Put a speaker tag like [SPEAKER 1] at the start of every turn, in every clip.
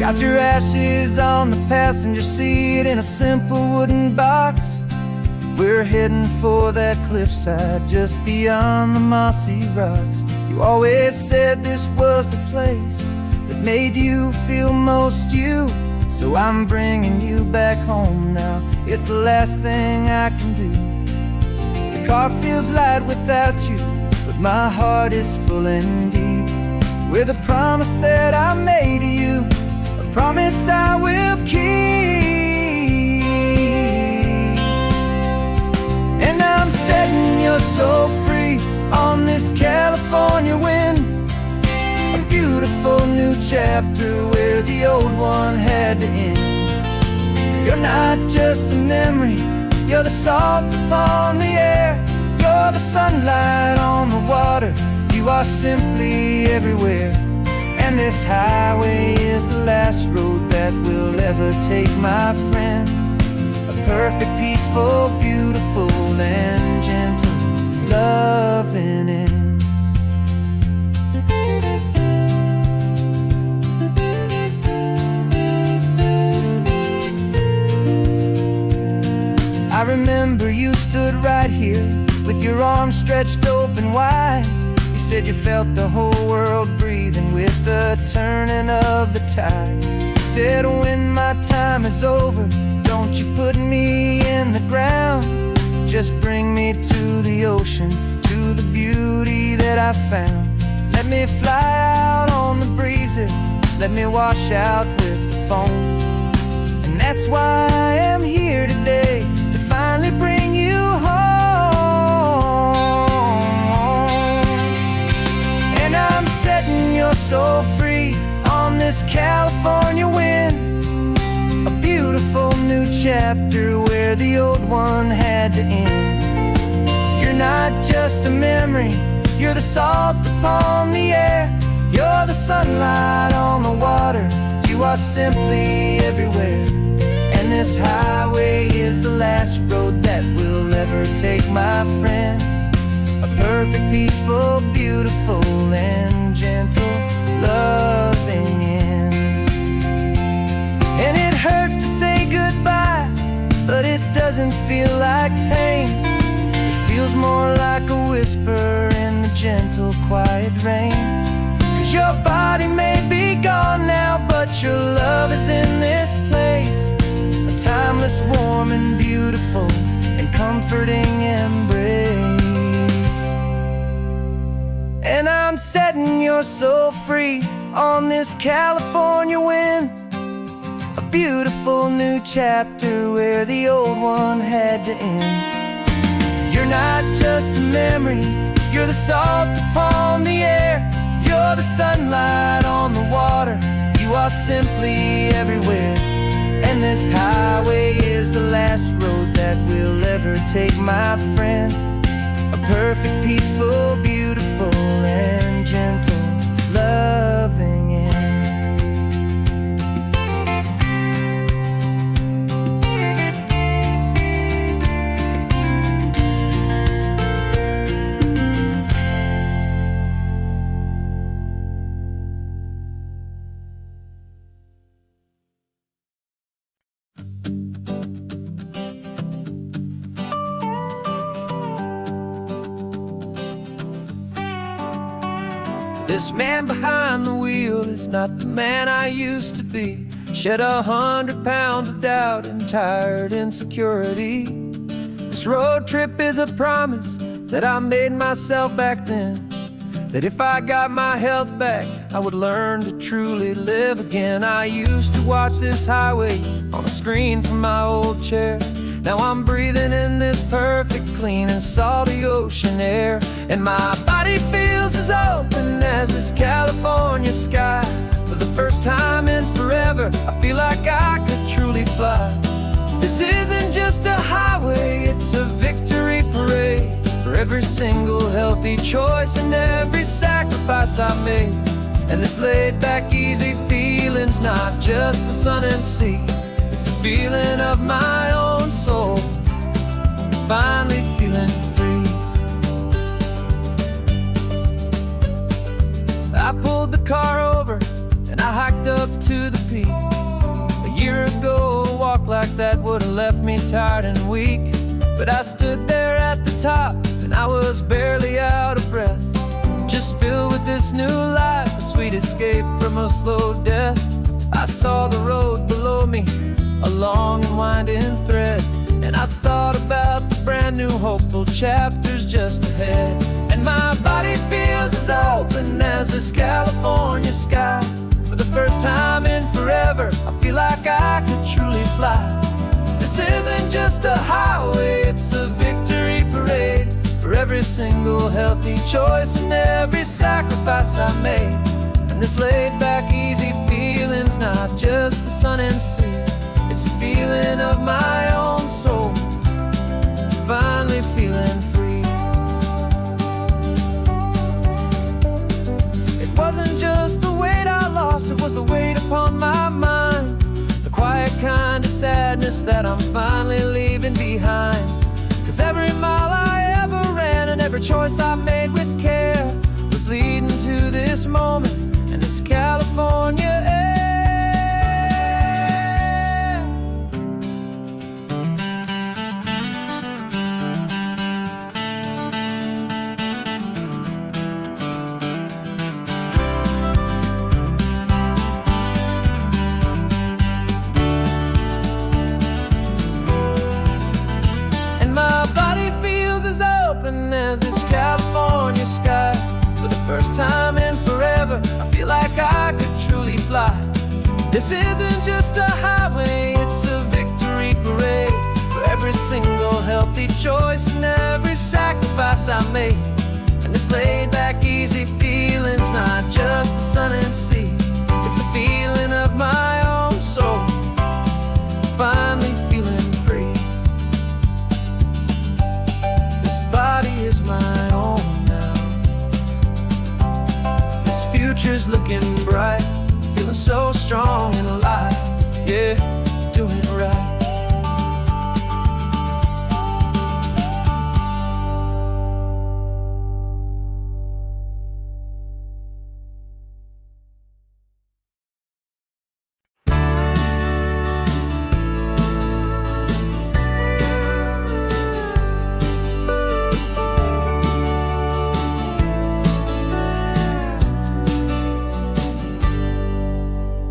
[SPEAKER 1] Got your ashes on the passenger seat in a simple wooden box. We're heading for that cliffside just beyond the mossy rocks. You always said this was the place that made you feel most you. So I'm bringing you back home now. It's the last thing I can do. The car feels light without you, but my heart is full and deep with a promise that I made to you, a promise I will keep. And I'm setting your soul free on this California wind, a beautiful new chapter where the old one had to end. You're not just a memory, you're the salt upon the air, you're the sunlight on the water, you are simply everywhere. And this highway is the last road that we'll ever take, my friend. A perfect, peaceful, beautiful, and gentle loving end. I remember you stood right here with your arms stretched open wide. You said you felt the whole world breathing with the turning of the tide. You said when my time is over, don't you put me in the ground, just bring me to the ocean, to the beauty that I found. Let me fly out on the breezes, let me wash out with the foam. And that's why I am here today, to finally bring you home. And I'm setting your soul free on this California wind, a beautiful new chapter where the old one had to end. You're not just a memory, you're the salt upon the air, you're the sunlight on the water, you are simply everywhere. And this highway is the last road that we'll ever take, my friend. A perfect, peaceful, beautiful, and gentle loving end. And it hurts to say goodbye, but it doesn't feel like pain. It feels more like a whisper in the gentle, quiet rain. 'Cause your body may be gone now, but your love is in this place, a timeless, warm, and beautiful, and comforting embrace. And I'm setting your soul free on this California wind, a beautiful new chapter where the old one had to end. You're not just a memory, you're the salt upon the air, you're the sunlight on the water, you are simply everywhere. And this highway is the last road that we'll ever take, my friend. A perfect, peaceful, beautiful, and gentle loving end. This man behind the wheel is not the man I used to be. Shed 100 pounds of doubt and tired insecurity. This road trip is a promise that I made myself back then, that if I got my health back, I would learn to truly live again. I used to watch this highway on a screen from my old chair. Now I'm breathing in this perfect, clean, and salty ocean air. And my body feels as open as this California sky. For the first time in forever, I feel like I could truly fly. This isn't just a highway, it's a victory parade for every single healthy choice and every sacrifice I made. And this laid-back, easy feeling's not just the sun and sea, it's the feeling of my own soul, finally feeling free. I pulled the car over and I hiked up to the peak. tired and weak, but I stood there at the top and I was barely out of breath, just filled with this new life, a sweet escape from a slow death. I saw the road below me, a long and winding thread, and I thought about the brand new hopeful chapters just ahead. And my body feels as open as this California sky. For the first time in forever, I feel like I could truly fly. This isn't just a highway, it's a victory parade for every single healthy choice and every sacrifice I made. And this laid-back, easy feeling's not just the sun and sea, it's a feeling of my own soul, finally feeling free. It wasn't just the weight I lost, it was the weight upon my mind, the quiet kind of sadness that I'm finally leaving behind. 'Cause every mile I ever ran and every choice I made with care was leading to this moment and this California air. As this California sky, for the first time in forever, I feel like I could truly fly. This isn't just a highway, it's a victory parade for every single healthy choice and every sacrifice I made. And this laid-back, easy feeling's not just the sun and sea, it's a feeling of my own soul, finally feeling free. Body is my own now. This future's looking bright, feeling so strong and alive. Yeah, doing it right.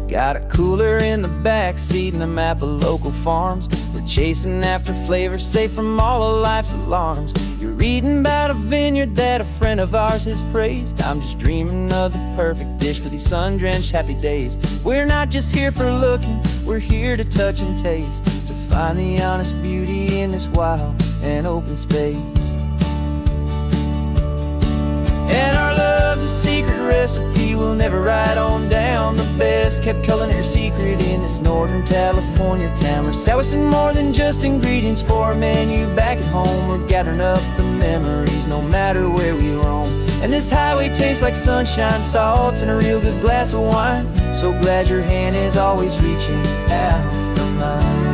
[SPEAKER 1] Got a cooler in the back seat and a map of local farms. We're chasing after flavors safe from all of life's alarms. You're reading about a vineyard that a friend of ours has praised. I'm just dreaming of the perfect dish for these sun-drenched happy days. We're not just here for looking, we're here to touch and taste, to find the honest beauty in this wild and open space. And our love's a secret recipe we'll never write on down. The best kept culinary secret in this Northern California town. We're sourcing more than just ingredients for a menu back at home. We're gathering up the memories no matter where we roam. And this highway tastes like sunshine, salt, and a real good glass of wine. So glad your hand is always reaching out for mine.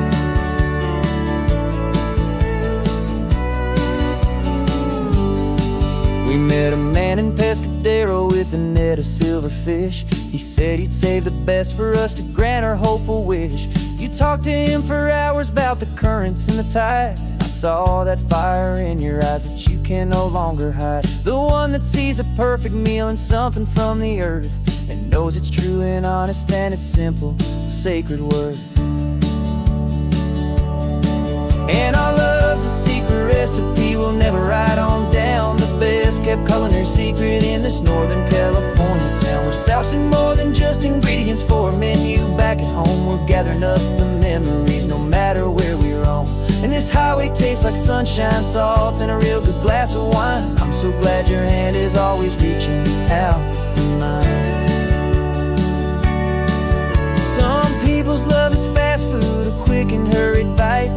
[SPEAKER 1] We met a man in Pescadero with a net of silverfish. He said he'd save the best for us to grant our hopeful wish. You talked to him for hours about the currents and the tide. I saw that fire in your eyes that you can no longer hide. The one that sees a perfect meal and something from the earth, and knows it's true and honest and it's simple, sacred worth. And our love's a secret recipe we'll never write on down. The best kept culinary secret in this Northern California town. We're sourcing more than just ingredients for a menu back at home. We're gathering up the memories no matter where we roam. And this highway tastes like sunshine, salt, and a real good glass of wine. I'm so glad your hand is always reaching out for mine. Some people's love is fast food, a quick and hurried bite.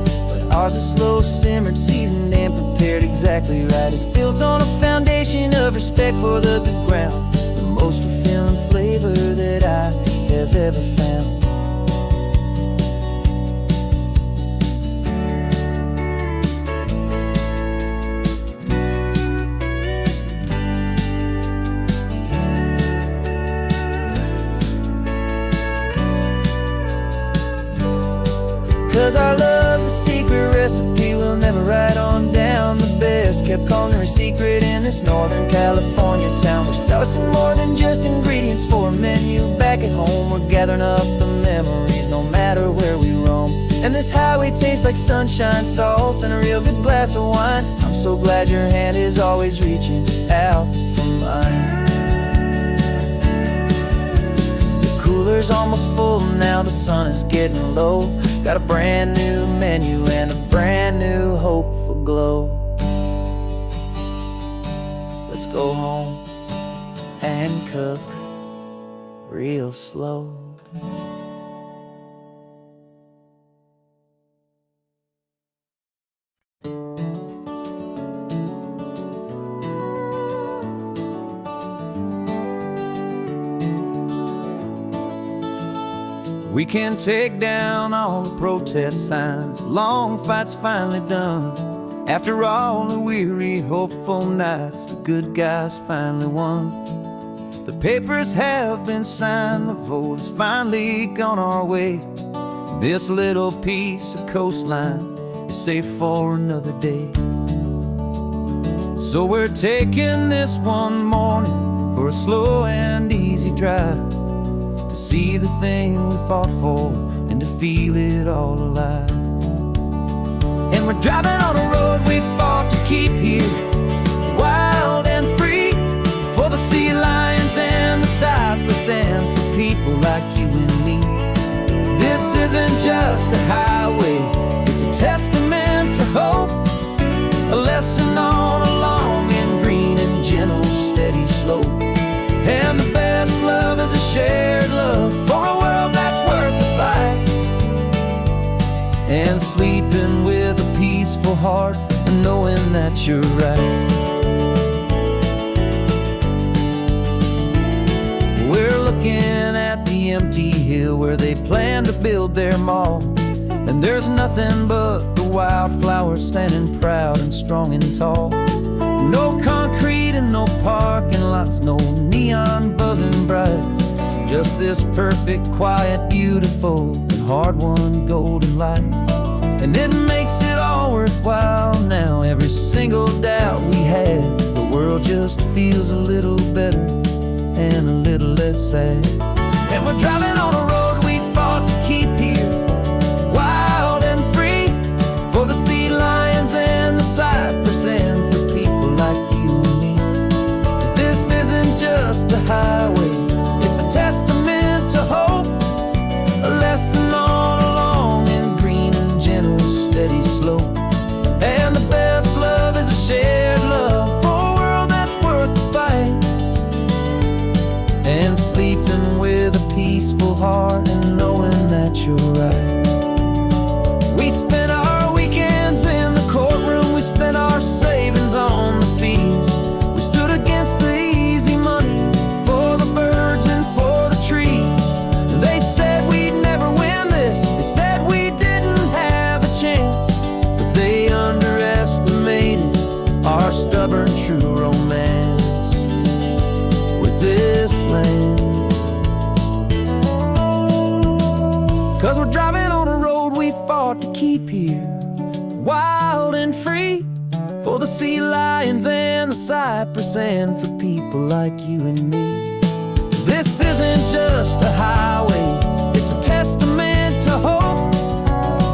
[SPEAKER 1] Ours is slow simmered, seasoned and prepared exactly right. It's built on a foundation of respect for the good ground, the most fulfilling flavor that I have ever found. 'Cause our love's a secret secret in this Northern California town. We're sourcing more than just ingredients for a menu. Back at home, we're gathering up the memories, no matter where we roam. And this highway tastes like sunshine, salt, and a real good glass of wine. I'm so glad your hand is always reaching out for mine. The cooler's almost full now, the sun is getting low. Got a brand new menu and a brand new hopeful glow. Let's go home and cook real slow. We can take down all the protest signs, long fight's finally done. After all the weary, hopeful nights, the good guys finally won. The papers have been signed, the vote has finally gone our way. This little piece of coastline is safe for another day. So we're taking this one morning for a slow and easy drive, to see the thing we fought for and to feel it all alive. And we're driving on a road we fought to keep here, wild and free, for the sea lions and the cypress and for people like you and me. This isn't just a highway, it's a testament to hope, a lesson on a long and green and gentle steady slope. And the best love is a shared love for a world that's worth the fight, and sleeping with a peaceful heart and knowing that you're right. We're looking at the empty hill where they plan to build their mall, and there's nothing but the wildflowers standing proud and strong and tall. No concrete and no parking lots, no neon buzzing bright, just this perfect, quiet, beautiful, and hard-won golden light. And it makes it all worthwhile now, every single doubt we had. The world just feels a little better and a little less sad. And we're driving on a road we fought to keep here, wild and free, for the sea lions and the cypress and for people like you and me. This isn't just a highway, it's a testament to hope, a lesson on a long and green and gentle steady slope. And the best love is a shared love for a world that's worth the fight, and sleeping with a peaceful heart and knowing that you're right. We spent our weekends in the courtroom, we spent our savings on the fees. We stood against the easy money for the birds and for the trees. They said we'd never win this, they said we didn't have a chance, but they underestimated our stubborn true romance with this land. 'Cause we're driving on a road we fought to keep here, wild and free, for the sea lions and the cypress and for people like you and me. This isn't just a highway, it's a testament to hope,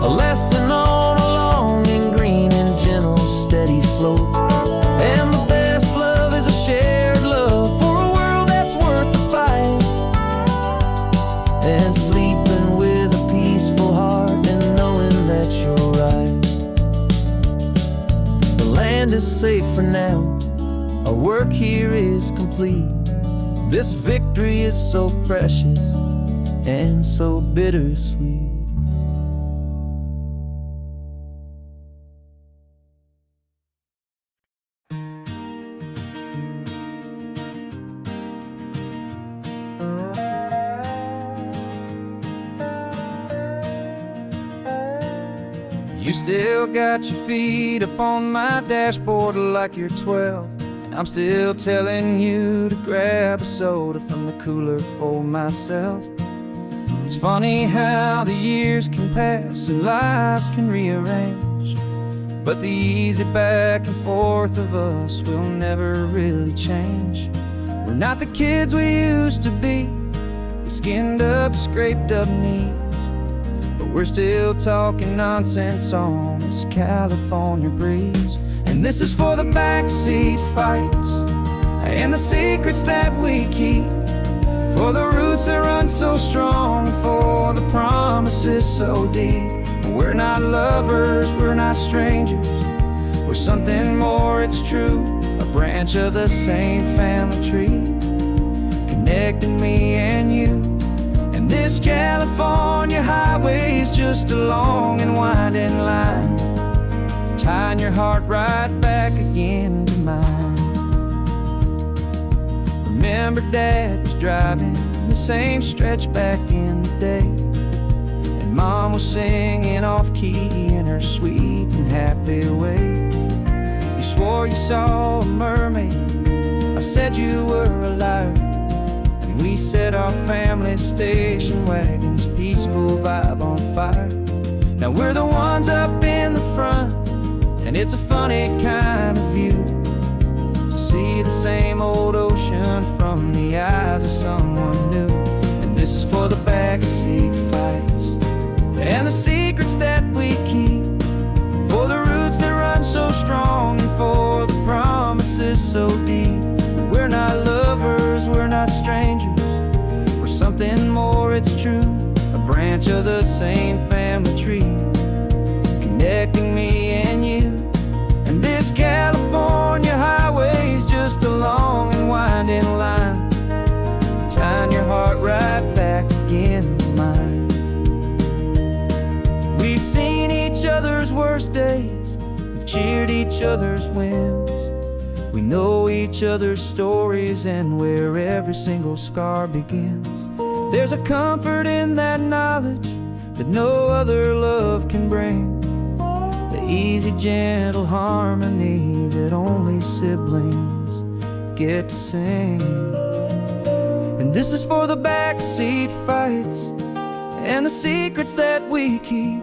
[SPEAKER 1] a lesson on a long and green and gentle steady slope. And the best love is a shared love for a world that's worth the fight, and sleeping with a peaceful heart and knowing that you're right. The land is safe for now, our work here is complete. This victory is so precious and so bittersweet. You still got your feet up on my dashboard like you're 12, and I'm still telling you to grab a soda from the cooler for myself. It's funny how the years can pass and lives can rearrange, but the easy back and forth of us will never really change. We're not the kids we used to be, with skinned up, scraped up knees, but we're still talking nonsense on this California breeze. And this is for the backseat fights and the secrets that we keep, for the roots that run so strong, for the promises so deep. We're not lovers, we're not strangers, we're something more, it's true. A branch of the same family tree, connecting me and you. And this California highway is just a long and winding line, tying your heart right back again to mine. Remember Dad was driving the same stretch back in the day, and Mom was singing off-key in her sweet and happy way. You swore you saw a mermaid, I said you were a liar, and we set our family station wagon's peaceful vibe on fire. Now we're the ones up in the front, and it's a funny kind of view to see the same old ocean from the eyes of someone new. And this is for the backseat fights and the secrets that we keep, for the roots that run so strong, and for the promises so deep. We're not lovers, we're not strangers, we're something more, it's true. A branch of the same family tree, connecting me and you. And this California highway is just a long and winding line, tying your heart right back again to mine. We've seen each other's worst days, we've cheered each other's wins, we know each other's stories and where every single scar begins. There's a comfort in that knowledge that no other love can bring, the easy, gentle harmony that only siblings get to sing. And this is for the backseat fights and the secrets that we keep,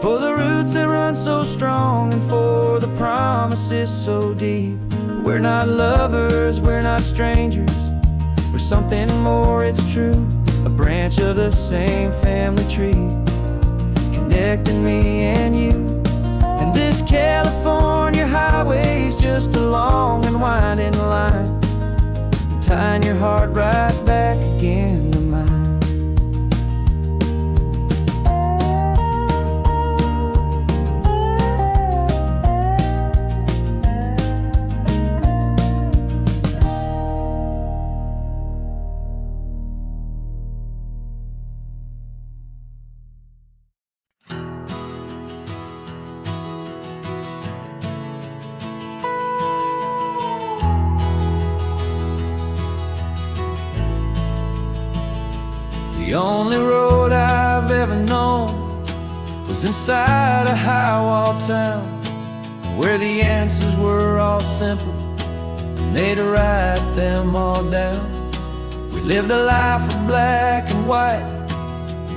[SPEAKER 1] for the roots that run so strong, and for the promises so deep. We're not lovers, we're not strangers, we're something more, it's true. A branch of the same family tree, connecting me and you. And this California highway is just a long and winding line, tying your heart right back again to mine. The only road I've ever known was inside a high-wall town, where the answers were all simple, and they'd write them all down. We lived a life of black and white,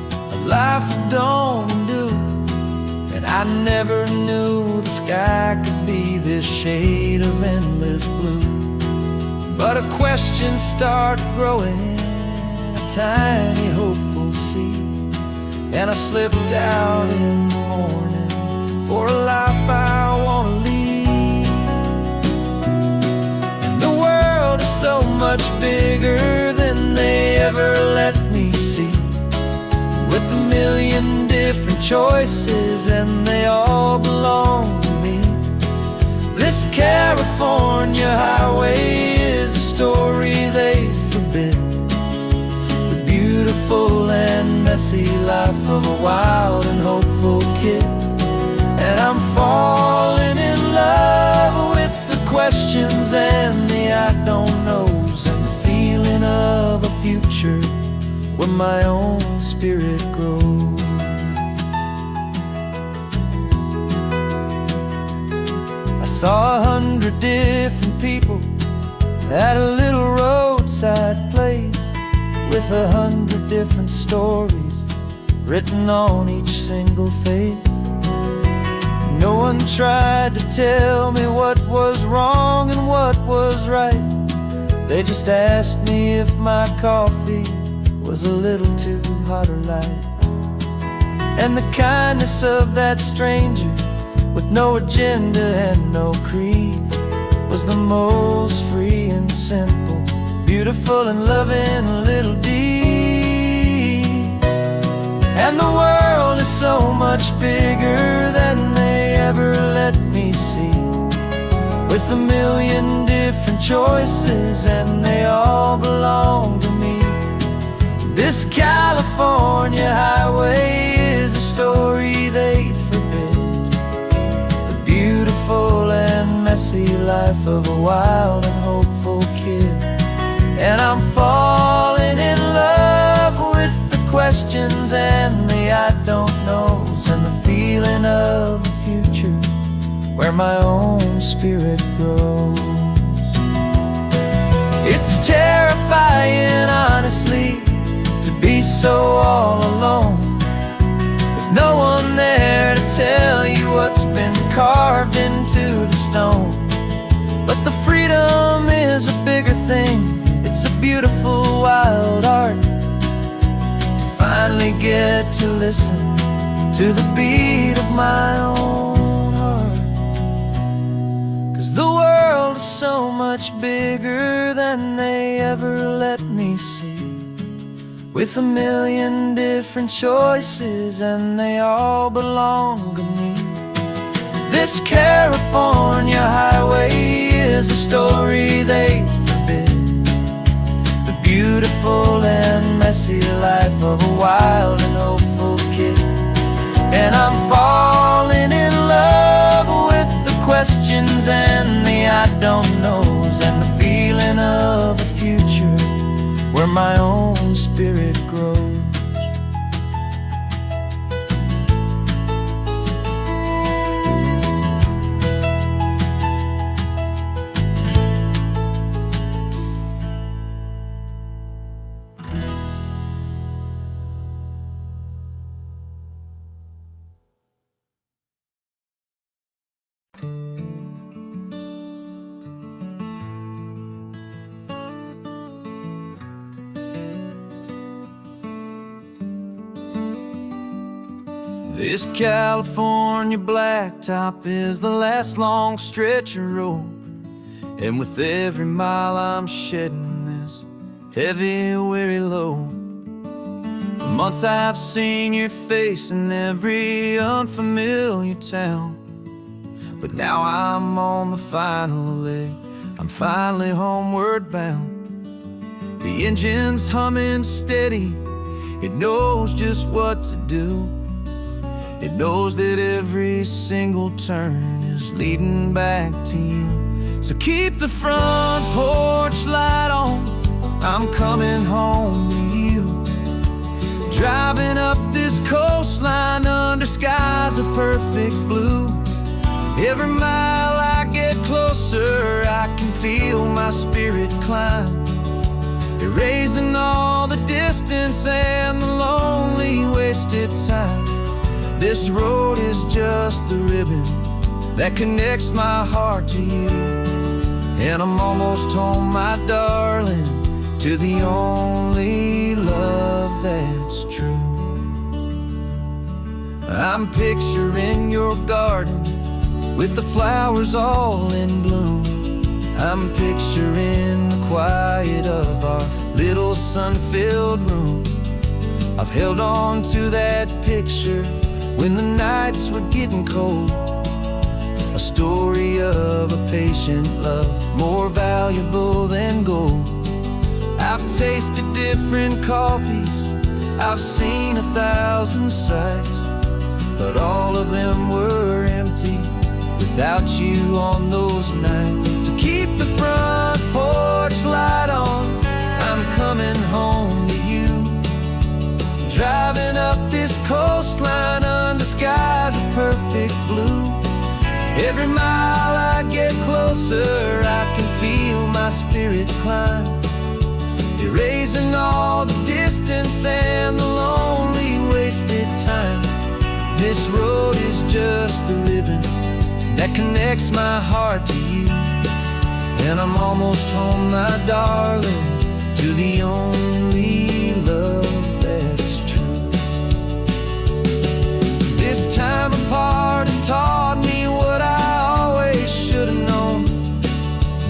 [SPEAKER 1] a life of dawn and dew, and I never knew the sky could be this shade of endless blue. But a question started growing, tiny hopeful seed, and I slipped out in the morning for a life I want to lead. And the world is so much bigger than they ever let me see, with a million different choices and they all belong to me. This California highway is a story they forbid, beautiful and messy life of a wild and hopeful kid. And I'm falling in love with the questions and the I don't knows, and the feeling of a future where my own spirit grows. I saw 100 different people at a little roadside place, with 100 different stories written on each single face. No one tried to tell me what was wrong and what was right. They just asked me if my coffee was a little too hot or light. And the kindness of that stranger, with no agenda and no creed, was the most free and simple, beautiful and loving little deed. And the world is so much bigger than they ever let me see, with a million different choices and they all belong to me. This California highway is a story they'd forbid, the beautiful and messy life of a wild and hopeful kid. And I'm falling in love with the questions and the I don't knows, and the feeling of a future where my own spirit grows. It's terrifying, honestly, to be so all alone, with no one there to tell you what's been carved into the stone. But the freedom is a bigger thing. It's a beautiful wild art to finally get to listen to the beat of my own heart. 'Cause the world is so much bigger than they ever let me see, with a million different choices and they all belong to me. This California highway is a story they forbid, the beautiful and messy life of a wild and hopeful kid. And I'm falling in love with the questions and the I don't knows, and the feeling of a future where my own spirit grows. This California blacktop is the last long stretch of road, and with every mile I'm shedding this heavy, weary load. For months I've seen your face in every unfamiliar town, but now I'm on the final leg, I'm finally homeward bound. The engine's humming steady, it knows just what to do. It knows that every single turn is leading back to you. So keep the front porch light on, I'm coming home to you. Driving up this coastline under skies of perfect blue. Every mile I get closer, I can feel my spirit climb, erasing all the distance and the lonely wasted time. This road is just the ribbon that connects my heart to you, and I'm almost home, my darling, to the only love that's true. I'm picturing your garden with the flowers all in bloom. I'm picturing the quiet of our little sun-filled room. I've held on to that picture when the nights were getting cold, a story of a patient love more valuable than gold. I've tasted different coffees, I've seen 1,000 sights, but all of them were empty without you on those nights. So keep the front porch light on, I'm coming home to you. Driving up this coastline under skies of perfect blue. Every mile I get closer, I can feel my spirit climb, erasing all the distance and the lonely wasted time. This road is just the ribbon that connects my heart to you. And I'm almost home, my darling, to the only love that's true. This time apart has taught me what I always should have known,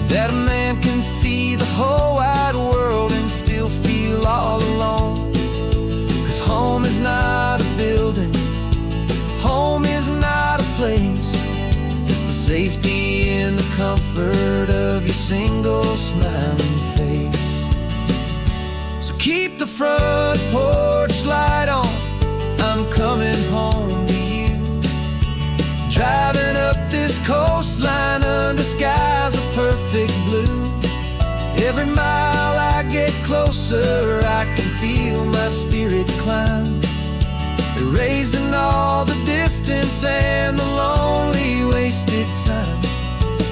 [SPEAKER 1] that a man can see the whole wide world and still feel all alone. 'Cause home is not a building, home is not a place, it's the safety and the comfort of your single smiling face. So keep the front porch light on, I'm coming home to you. Driving up this coastline under skies of perfect blue. Every mile I get closer, I can feel my spirit climb, erasing all the distance and the lonely wasted time.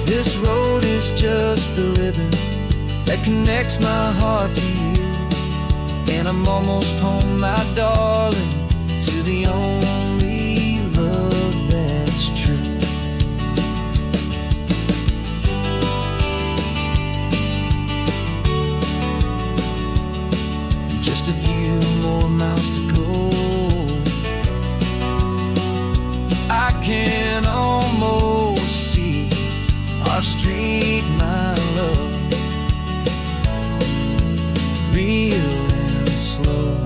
[SPEAKER 1] This road is just the ribbon that connects my heart to you. And I'm almost home, my darling, to the only love that's true. Just a few more miles to go, I can almost see our street, my love, real and slow,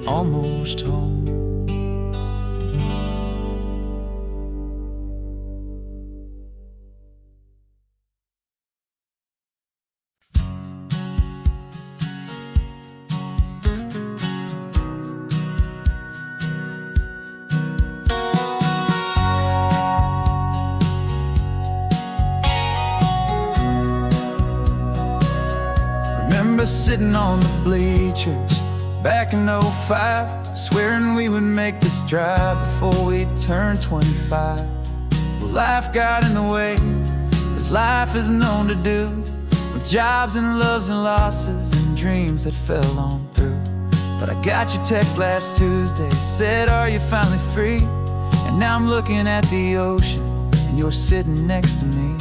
[SPEAKER 1] almost home. Remember sitting on the bleachers back in '05, swearing we would make this drive before we turned 25. Well, life got in the way, as life is known to do, with jobs and loves and losses and dreams that fell on through. But I got your text last Tuesday, said, are you finally free? And now I'm looking at the ocean, and you're sitting next to me.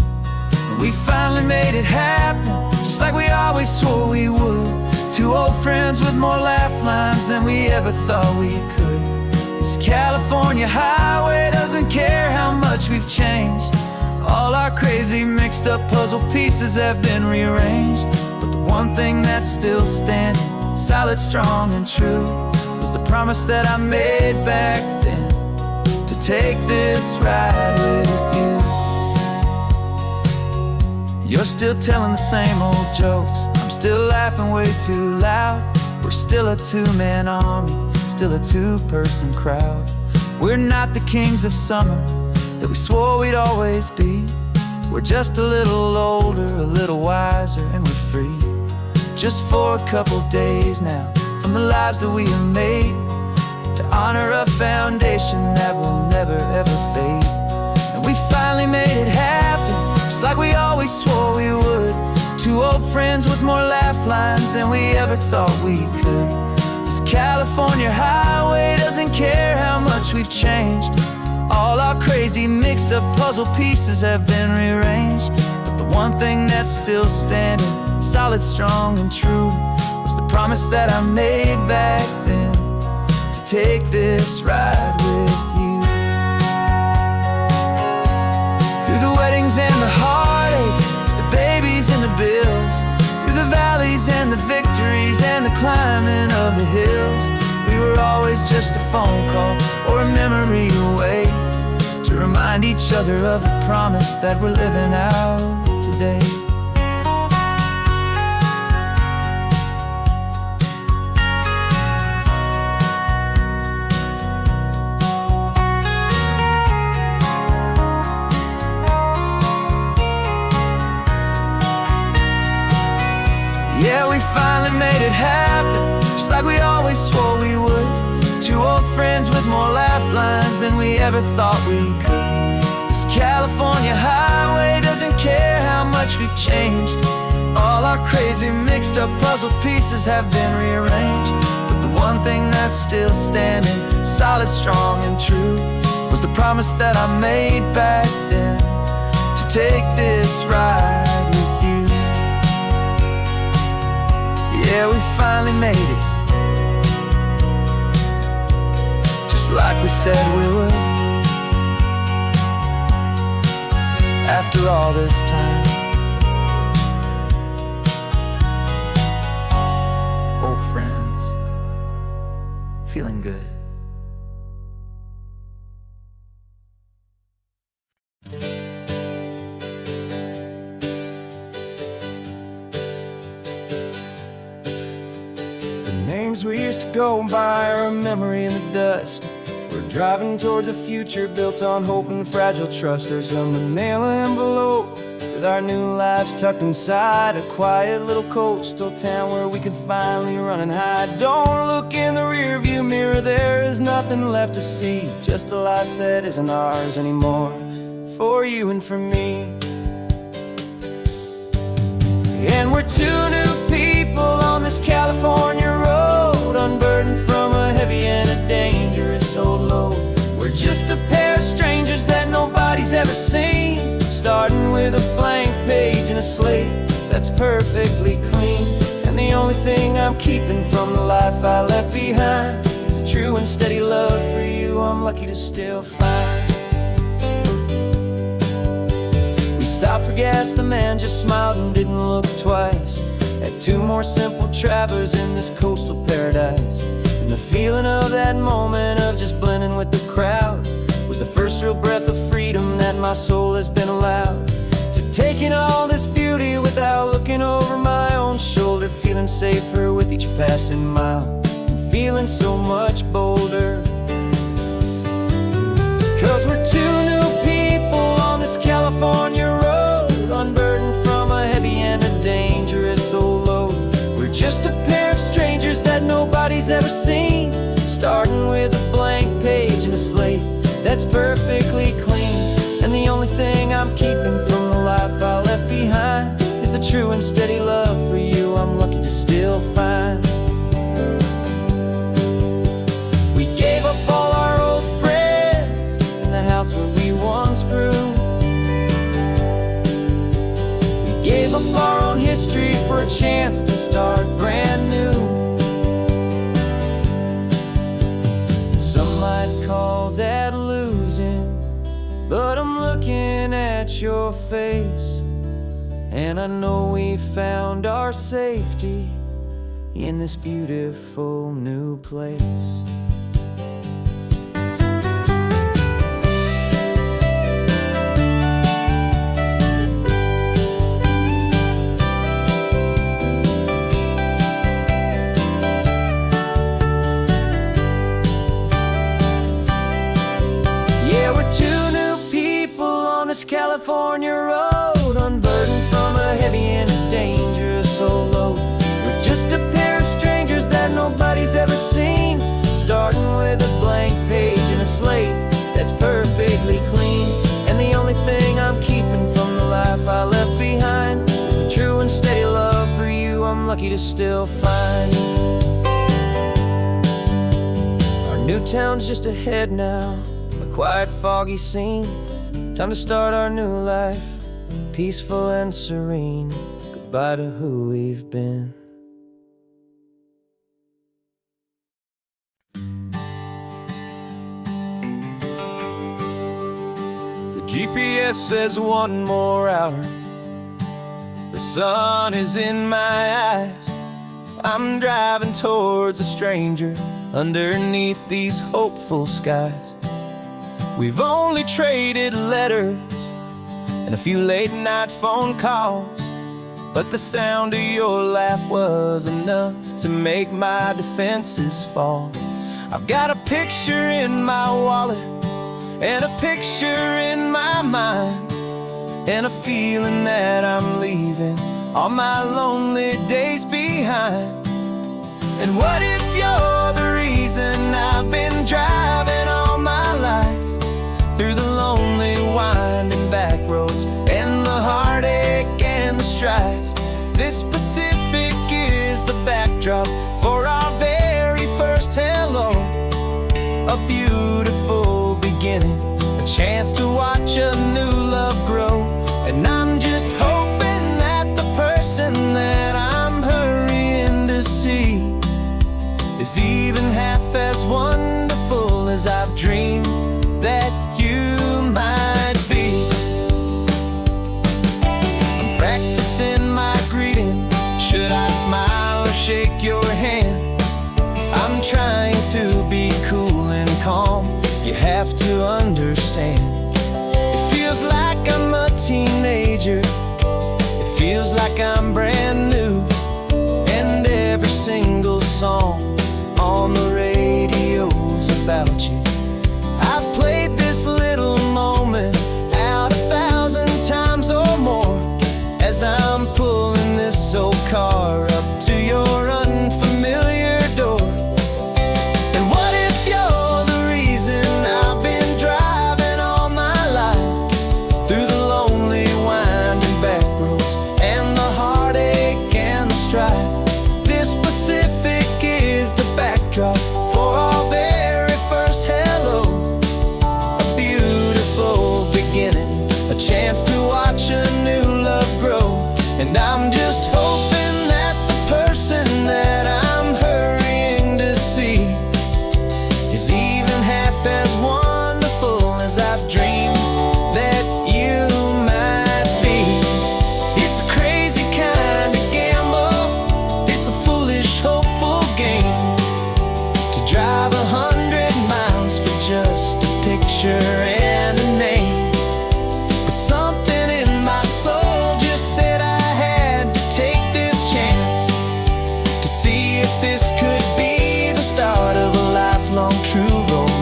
[SPEAKER 1] And we finally made it happen, just like we always swore we would. Two old friends with more laugh lines than we ever thought we could. This California highway doesn't care how much we've changed. All our crazy mixed up puzzle pieces have been rearranged. But the one thing that's still standing, solid, strong and true, was the promise that I made back then, to take this ride with you. You're still telling the same old jokes, I'm still laughing way too loud. We're still a two-man army, still a two-person crowd. We're not the kings of summer that we swore we'd always be. We're just a little older, a little wiser, and we're free. Just for a couple days now, from the lives that we have made, to honor a foundation that will never ever fade. And we finally made it happen, just like we always swore we would. Two old friends with more laugh lines than we ever thought we could. This California highway doesn't care how much we've changed. All our crazy mixed up puzzle pieces have been rearranged. But the one thing that's still standing, solid, strong and true, was the promise that I made back then, to take this ride with you. Through the weddings and the heartaches, the babies and the bills, through the valleys and the victories and the climbing of the hills, we were always just a phone call or a memory away, to remind each other of the promise that we're living out today. Yeah, we finally made it happen, just like we always swore we would. Two old friends with more laugh lines than we ever thought we could. This California highway doesn't care how much we've changed. All our crazy mixed up puzzle pieces have been rearranged. But the one thing that's still standing, solid, strong and true, was the promise that I made back then, to take this ride with you. Yeah, we finally made it, just like we said we would. After all this time, old friends, feeling good. The names we used to go by are a memory in the dust. We're driving towards a future built on hope and fragile trust. There's a manila envelope with our new lives tucked inside, a quiet little coastal town where we can finally run and hide. Don't look in the rearview mirror, there is nothing left to see, just a life that isn't ours anymore, for you and for me. And we're two new people on this California road, unburdened from a heavy and a dangerous old load. We're just a pair of strangers that nobody's ever seen, starting with a blank page and a slate that's perfectly clean. And the only thing I'm keeping from the life I left behind is a true and steady love for you I'm lucky to still find. We stopped for gas, the man just smiled and didn't look twice. Had two more simple travelers in this coastal paradise. And the feeling of that moment of just blending with the crowd was the first real breath of freedom that my soul has been allowed. To take in all this beauty without looking over my own shoulder, feeling safer with each passing mile, and feeling so much bolder. 'Cause we're two new people on this California road, unburdened from a heavy and a dangerous old load. We're just a pair of strangers that nobody's ever seen, starting with a blank page and a slate that's perfectly clean. And the only thing I'm keeping from the life I left behind is a true and steady love for you I'm lucky to still find. We gave up all our old friends in the house where we once grew. We gave up our own history for a chance to start brand new. Some might call that losing, but I'm looking at your face, and I know we found our safety in this beautiful new place. California road, unburdened from a heavy and a dangerous old load. We're just a pair of strangers that nobody's ever seen, starting with a blank page and a slate that's perfectly clean. And the only thing I'm keeping from the life I left behind is the true and steady love for you I'm lucky to still find. Our new town's just ahead now, a quiet foggy scene. Time to start our new life, peaceful and serene. Goodbye to who we've been. The GPS says one more hour. The sun is in my eyes. I'm driving towards a stranger underneath these hopeful skies. We've only traded letters and a few late-night phone calls, but the sound of your laugh was enough to make my defenses fall. I've got a picture in my wallet and a picture in my mind, and a feeling that I'm leaving all my lonely days behind. And what if you're the reason I've been driving all my life, through the lonely winding back roads and the heartache and the strife? This Pacific is the backdrop for our very first hello, a beautiful beginning watch a new love grow. And I'm just hoping that the person that I'm hurrying to see is even half as wonderful as I've dreamed that you might be. I'm practicing my greeting. Should I smile or shake your hand? I'm trying to be cool and calm. You have to understand. It feels like I'm a teenager. It feels like I'm brand new. And every single song on the radio's about you. I've played this little moment out 1,000 times or more as I'm pulling this old car up to your unfamiliar door. And what if you're the reason I've been driving all my life through the lonely winding back roads and the heartache and the strife? This Pacific is the backdrop for our very first hello. A beautiful beginning, a chance to watch a new love grow. And I'm just hoping that the person that I'm hurrying to see is even half as wonderful as I've dreamed that you might be. It's a crazy kind of gamble. It's a foolish, hopeful game to drive 100 miles for just a picture and a name. But something in my soul just said I had to take this chance to see if this could be the start of a lifelong true romance.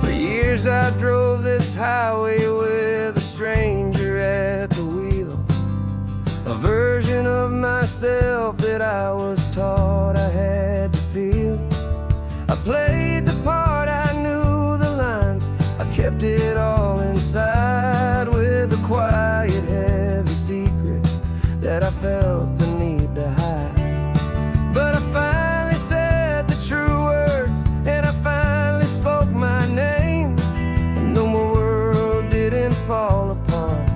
[SPEAKER 1] For years I drove this highway with a stranger at the wheel, a version of myself that I was taught I had to feel. I played the part, I knew the lines, I kept it all inside with a quiet, heavy secret that I felt the need to hide. But I finally said the true words, and I finally spoke my name. And though my world didn't fall apart,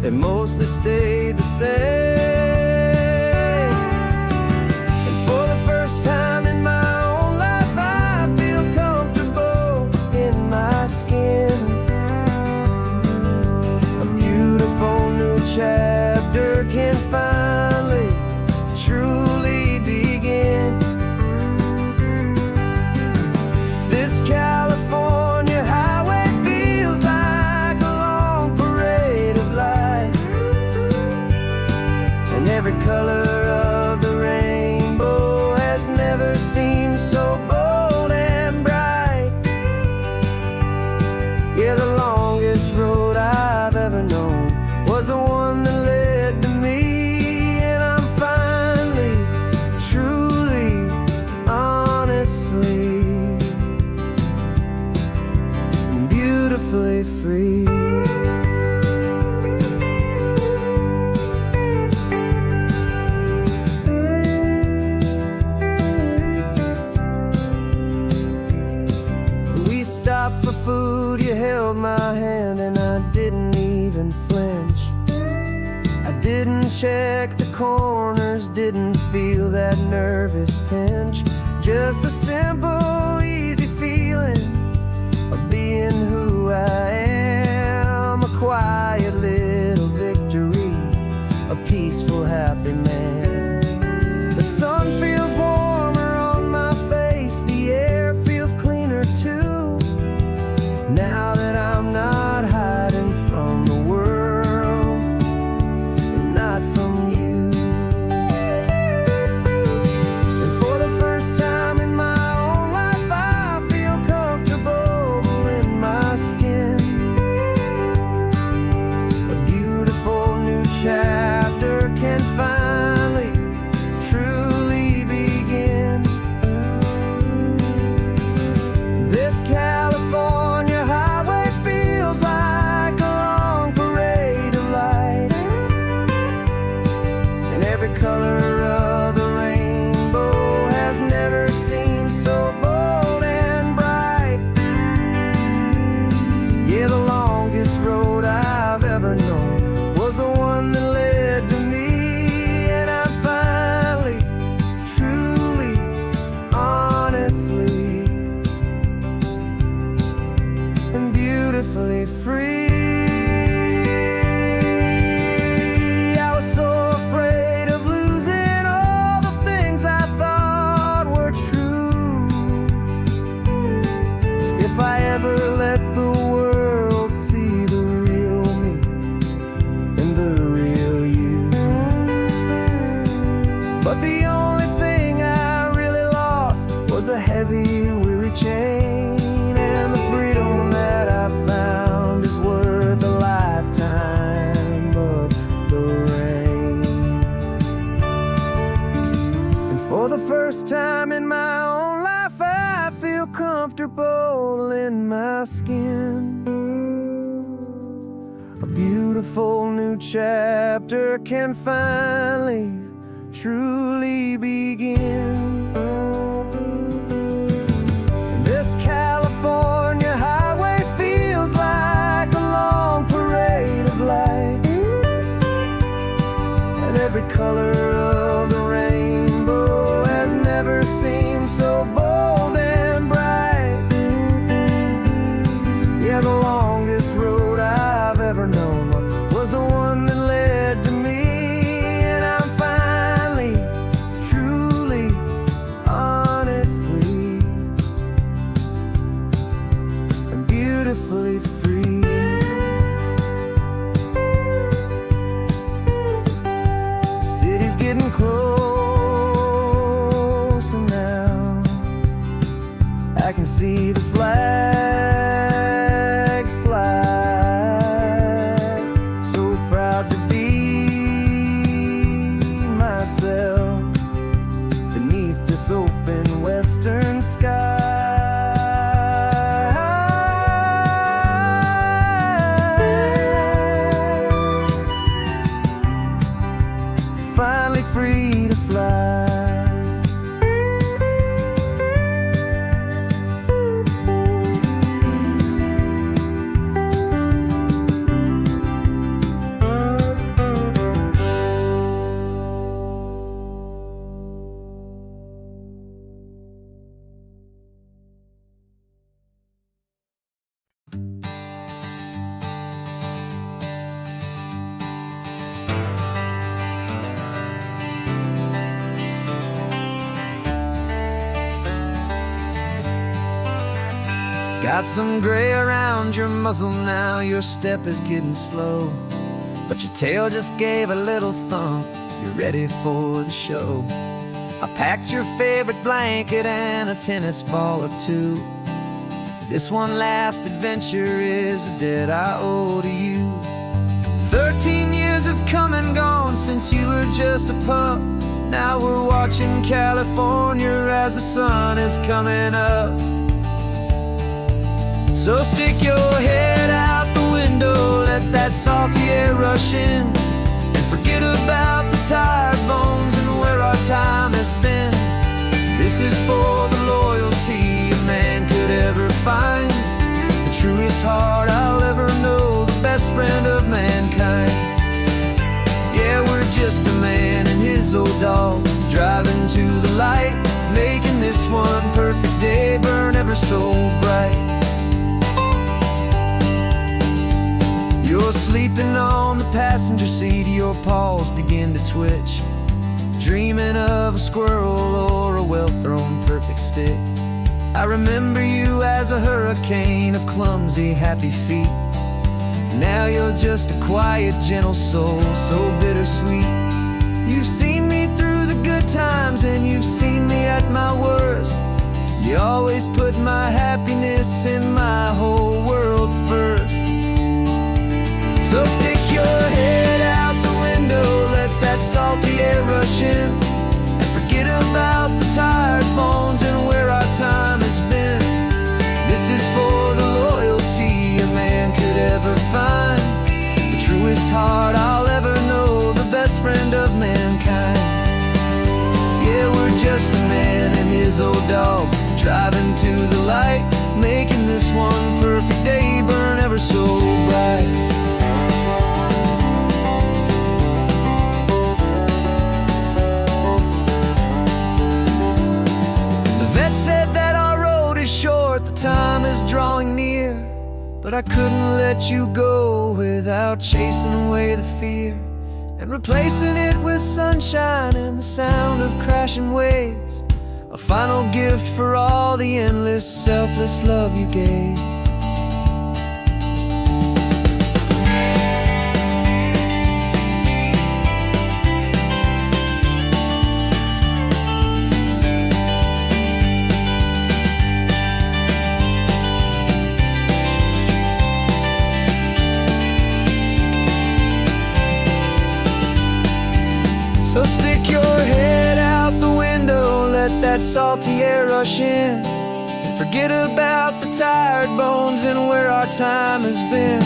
[SPEAKER 1] it mostly stayed the same. And for the first time in my own life, I feel comfortable in my skin. A beautiful new chapter can finally truly begin. This California highway feels like a long parade of light, and every color of the rainbow has never seemed so bold and bright. Yeah, the longest road I've ever known was the one that led to me. And I'm finally, truly, honestly, beautifully free. We stopped for food, you held my hand, and I didn't even flinch. I didn't check the corners, didn't feel that nervous pinch. Just a simple, easy feeling of being who I am. A quiet little victory, a peaceful, happy man. The sun feels warmer on my face, the air feels cleaner too, now that I'm not hiding from the world and not from you. And for the first time in my own life, I feel comfortable in beautifully free. I was so afraid of losing all the things I thought were true. If I ever let the world see the real me and the real you. But the only thing I really lost was a heavy, weary chain, and the freedom that I found is worth a lifetime of the rain. And for the first time in my own life, I feel comfortable in my skin. A beautiful new chapter can finally truly begin. This California highway feels like a long parade of light, and every color of the rainbow has never seemed so bold and bright. Yeah, the longest road I've ever known was the one that led to me. Beautifully free. The city's getting closer now. I can see the flags fly. So proud to be myself beneath this open western sky. Finally free to fly. Got some gray around your muzzle now, your step is getting slow, but your tail just gave a little thump, you're ready for the show. I packed your favorite blanket and a tennis ball or two. This one last adventure is a debt I owe to you. 13 years have come and gone since you were just a pup. Now we're watching California as the sun is coming up. So stick your head out the window, let that salty air rush in, and forget about the tired bones and where our time has been. This is for the loyalty a man could ever find, the truest heart I'll ever know, the best friend of mankind. Yeah, we're just a man and his old dog, driving to the light, making this one perfect day burn ever so bright. You're sleeping on the passenger seat, your paws begin to twitch, dreaming of a squirrel or a well-thrown perfect stick. I remember you as a hurricane of clumsy, happy feet. Now you're just a quiet, gentle soul, so bittersweet. You've seen me through the good times and you've seen me at my worst. You always put my happiness in my whole world first. So stick your head out the window, let that salty air rush in, and forget about the tired bones and where our time has been. This is for the loyalty a man could ever find, the truest heart I'll ever know, the best friend of mankind. Yeah, we're just a man and his old dog, driving to the light, making this one perfect day burn ever so bright. Vet said that our road is short, the time is drawing near, but I couldn't let you go without chasing away the fear and replacing it with sunshine and the sound of crashing waves. A final gift for all the endless, selfless love you gave. So stick your head out the window, let that salty air rush in, and forget about the tired bones and where our time has been.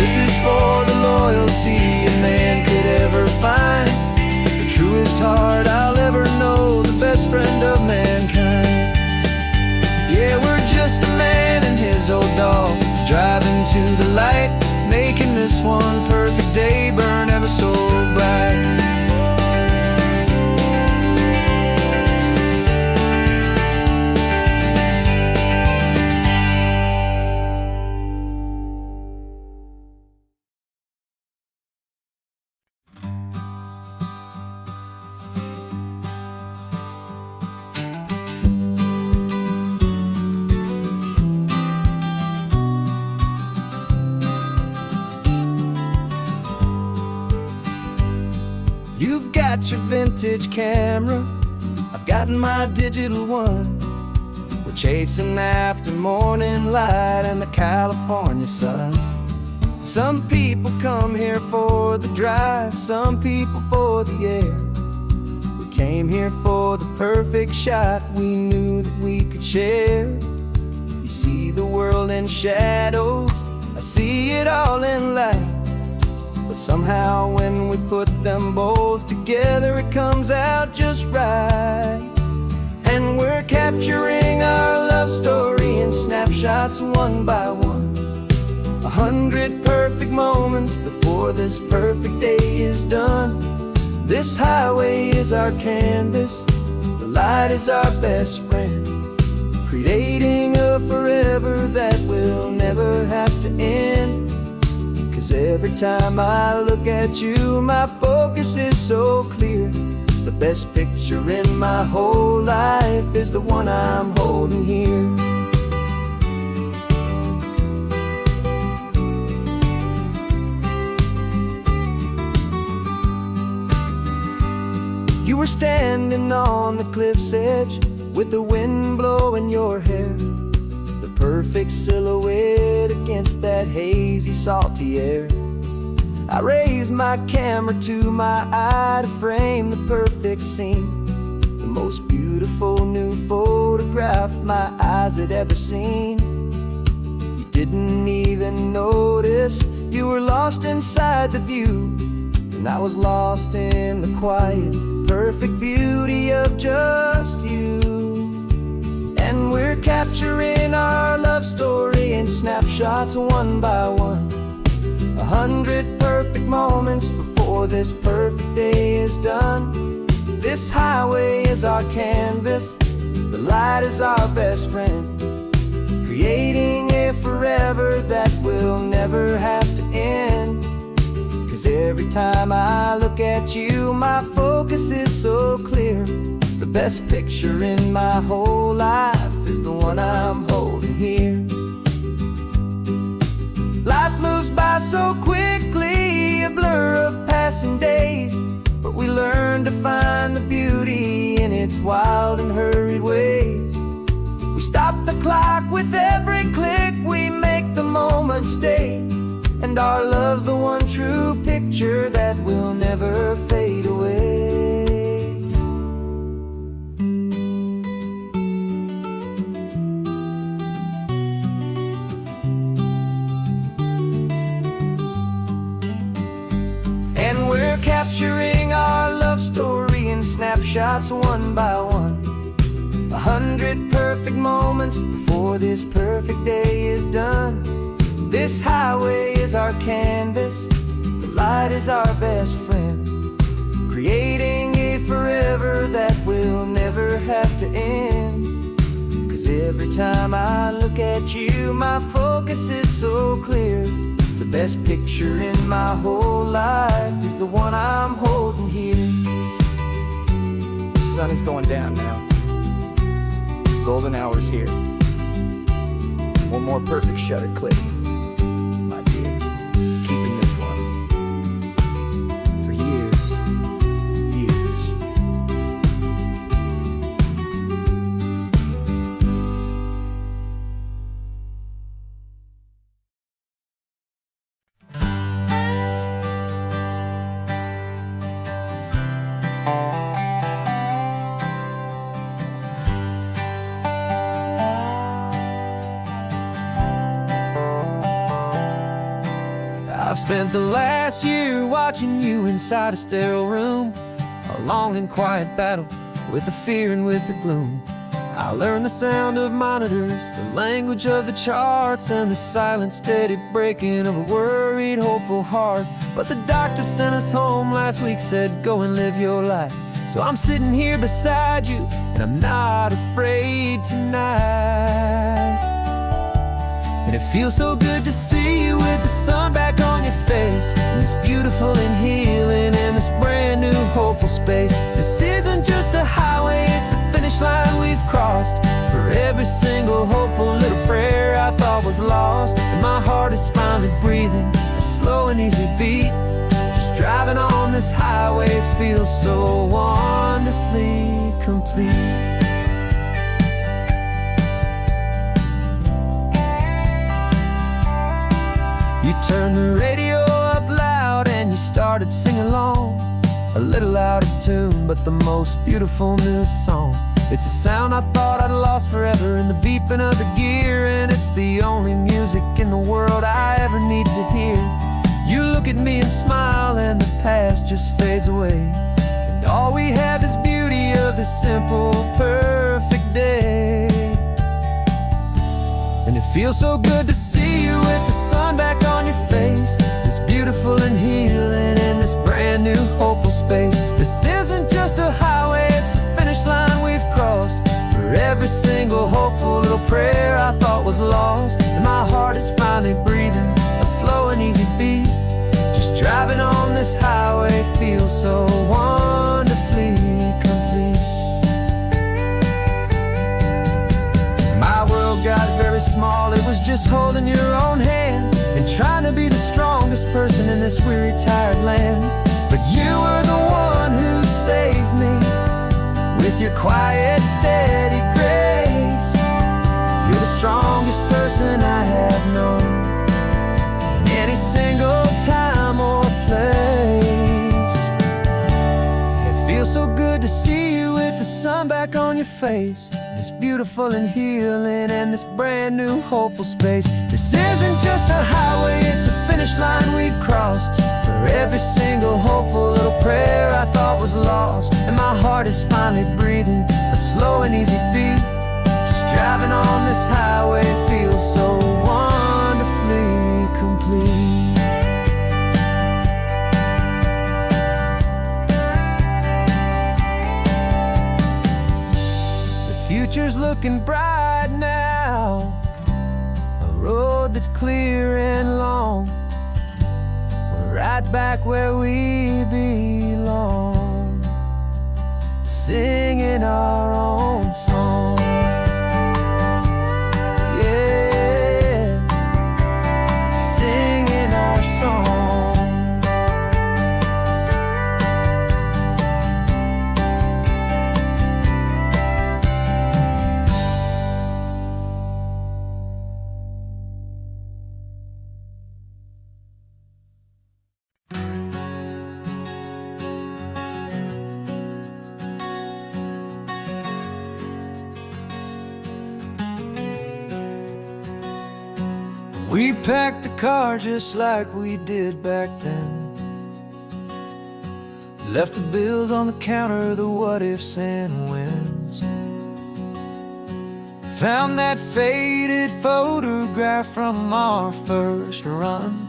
[SPEAKER 1] This is for the loyalty a man could ever find, the truest heart I'll ever know, the best friend of mankind. Yeah, we're just a man and his old dog, driving to the light, making this one perfect day burn ever so bright. You've got your vintage camera, I've got my digital one. We're chasing after morning light and the California sun. Some people come here for the drive, some people for the air. We came here for the perfect shot we knew that we could share. You see the world in shadows, I see it all in light. But somehow when we put them both together, it comes out just right. And we're capturing our love story in snapshots one by one. 100 perfect moments before this perfect day is done. This highway is our canvas, the light is our best friend, creating a forever that will never have to end. 'Cause every time I look at you, my focus is so clear. The best picture in my whole life is the one I'm holding here. You were standing on the cliff's edge with the wind blowing your hair, the perfect silhouette against that hazy, salty air. I raised my camera to my eye to frame the perfect scene, the most beautiful new photograph my eyes had ever seen. You didn't even notice you were lost inside the view, and I was lost in the quiet, perfect beauty of just you. And we're capturing our love story in snapshots one by one. 100 perfect moments before this perfect day is done. This highway is our canvas, the light is our best friend, creating a forever that will never have to end. 'Cause every time I look at you, my focus is so clear. The best picture in my whole life is the one I'm holding here. Life moves by so quickly, a blur of passing days, but we learn to find the beauty in its wild and hurried ways. We stop the clock with every click, we make the moment stay, and our love's the one true picture that will never fade away. And we're capturing our love story in snapshots one by one. 100 perfect moments before this perfect day is done. This highway is our canvas, the light is our best friend, creating a forever that will never have to end. 'Cause 'Cause every time I look at you, my focus is so clear. The best picture in my whole life is the one I'm holding here. The sun is going down now. Golden hour's here. One more perfect shutter click, my dear. Keeping this one for years, years. I've spent the last year watching you inside a sterile room, a long and quiet battle with the fear and with the gloom. I learned the sound of monitors, the language of the charts, and the silent, steady breaking of a worried, hopeful heart. But the doctor sent us home last week, said go and live your life. So I'm sitting here beside you, and I'm not afraid tonight. And it feels so good to see you with the sun back on your face, and this beautiful and healing in this brand new hopeful space. This isn't just a highway, it's a finish line we've crossed. For every single hopeful little prayer I thought was lost, and my heart is finally breathing a slow and easy beat. Just driving on this highway feels so wonderfully complete. You turned the radio up loud and you started singing along, a little out of tune, but the most beautiful new song. It's a sound I thought I'd lost forever in the beeping of the gear, and it's the only music in the world I ever need to hear. You look at me and smile, and the past just fades away, and all we have is beauty of this simple, perfect day. And it feels so good to see you with the sun back on your face, this beautiful and healing in this brand new hopeful space. This isn't just a highway, it's a finish line we've crossed. For every single hopeful little prayer I thought was lost, and my heart is finally breathing a slow and easy beat. Just driving on this highway feels so wonderfully complete. My world got very small, it was just holding your own hand and trying to be the strongest person in this weary, tired land. But you were the one who saved me with your quiet, steady grace. You're the strongest person I have known in any single time or place. It feels so good to see you with the sun back on your face, this beautiful and healing and this brand new hopeful space. This isn't just a highway, it's a finish line we've crossed. For every single hopeful little prayer I thought was lost, and my heart is finally breathing a slow and easy beat. Just driving on this highway feels so wonderfully complete. Future's looking bright now, a road that's clear and long. We're right back where we belong, singing our own song. Yeah, singing our song. We packed the car just like we did back then, left the bills on the counter, the what ifs and whens. Found that faded photograph from our first run,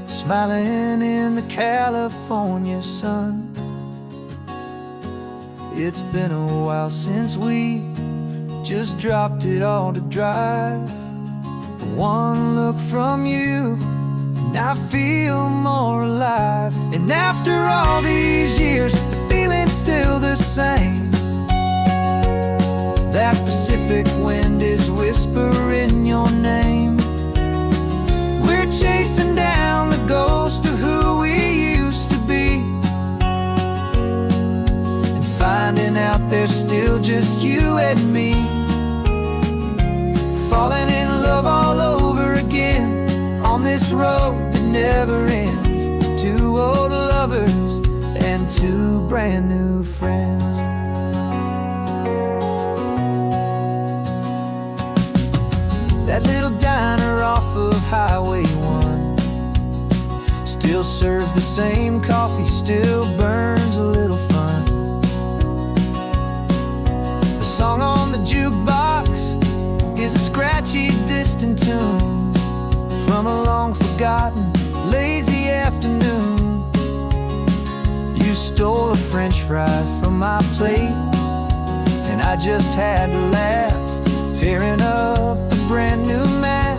[SPEAKER 1] smiling in the California sun. It's been a while since we just dropped it all to dry. One look from you, and I feel more alive. And after all these years, the feeling's still the same. That Pacific wind is whispering your name. We're chasing down the ghost of who we used to be, and finding out there's still just you and me. Falling in love all over again on this road that never ends. Two old lovers and two brand new friends. That little diner off of Highway 1 still serves the same coffee, still burns a little fun. The song on the jukebox is a scratchy, distant tune from a long-forgotten, lazy afternoon. You stole a French fry from my plate, and I just had to laugh, tearing up a brand new map.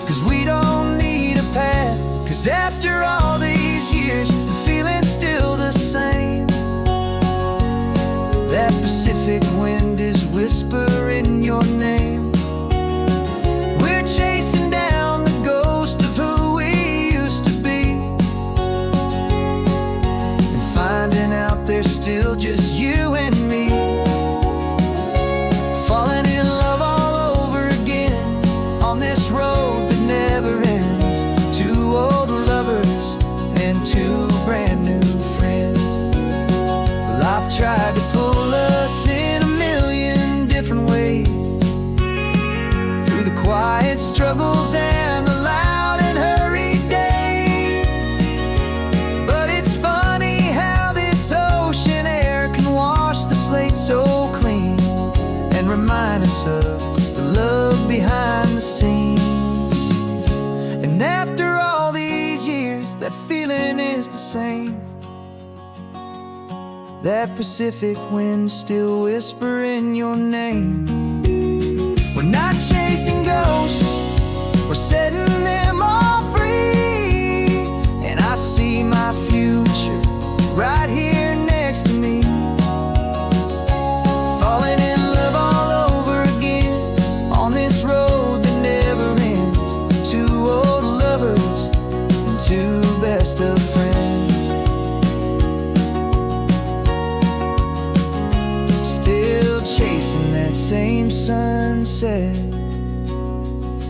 [SPEAKER 1] 'Cause we don't need a path, 'cause after all these years, the feeling's still the same. That Pacific wind is whispering your name. We're chasing down the ghost of who we used to be, and finding out there's still just you and me. Falling in love all over again on this road that never ends. Two old lovers and two brand new friends. Life tried to pull us in a million different ways, through the quiet struggles and the loud and hurried days. But it's funny how this ocean air can wash the slate so clean, and remind us of the love behind the scenes. And after all these years, that feeling is the same. That Pacific wind still whispering your name. We're not chasing ghosts, we're setting them all free. And I see my future right here next to me. Falling in love all over again on this road that never ends. Two old lovers and two best of friends. Still chasing that same sunset,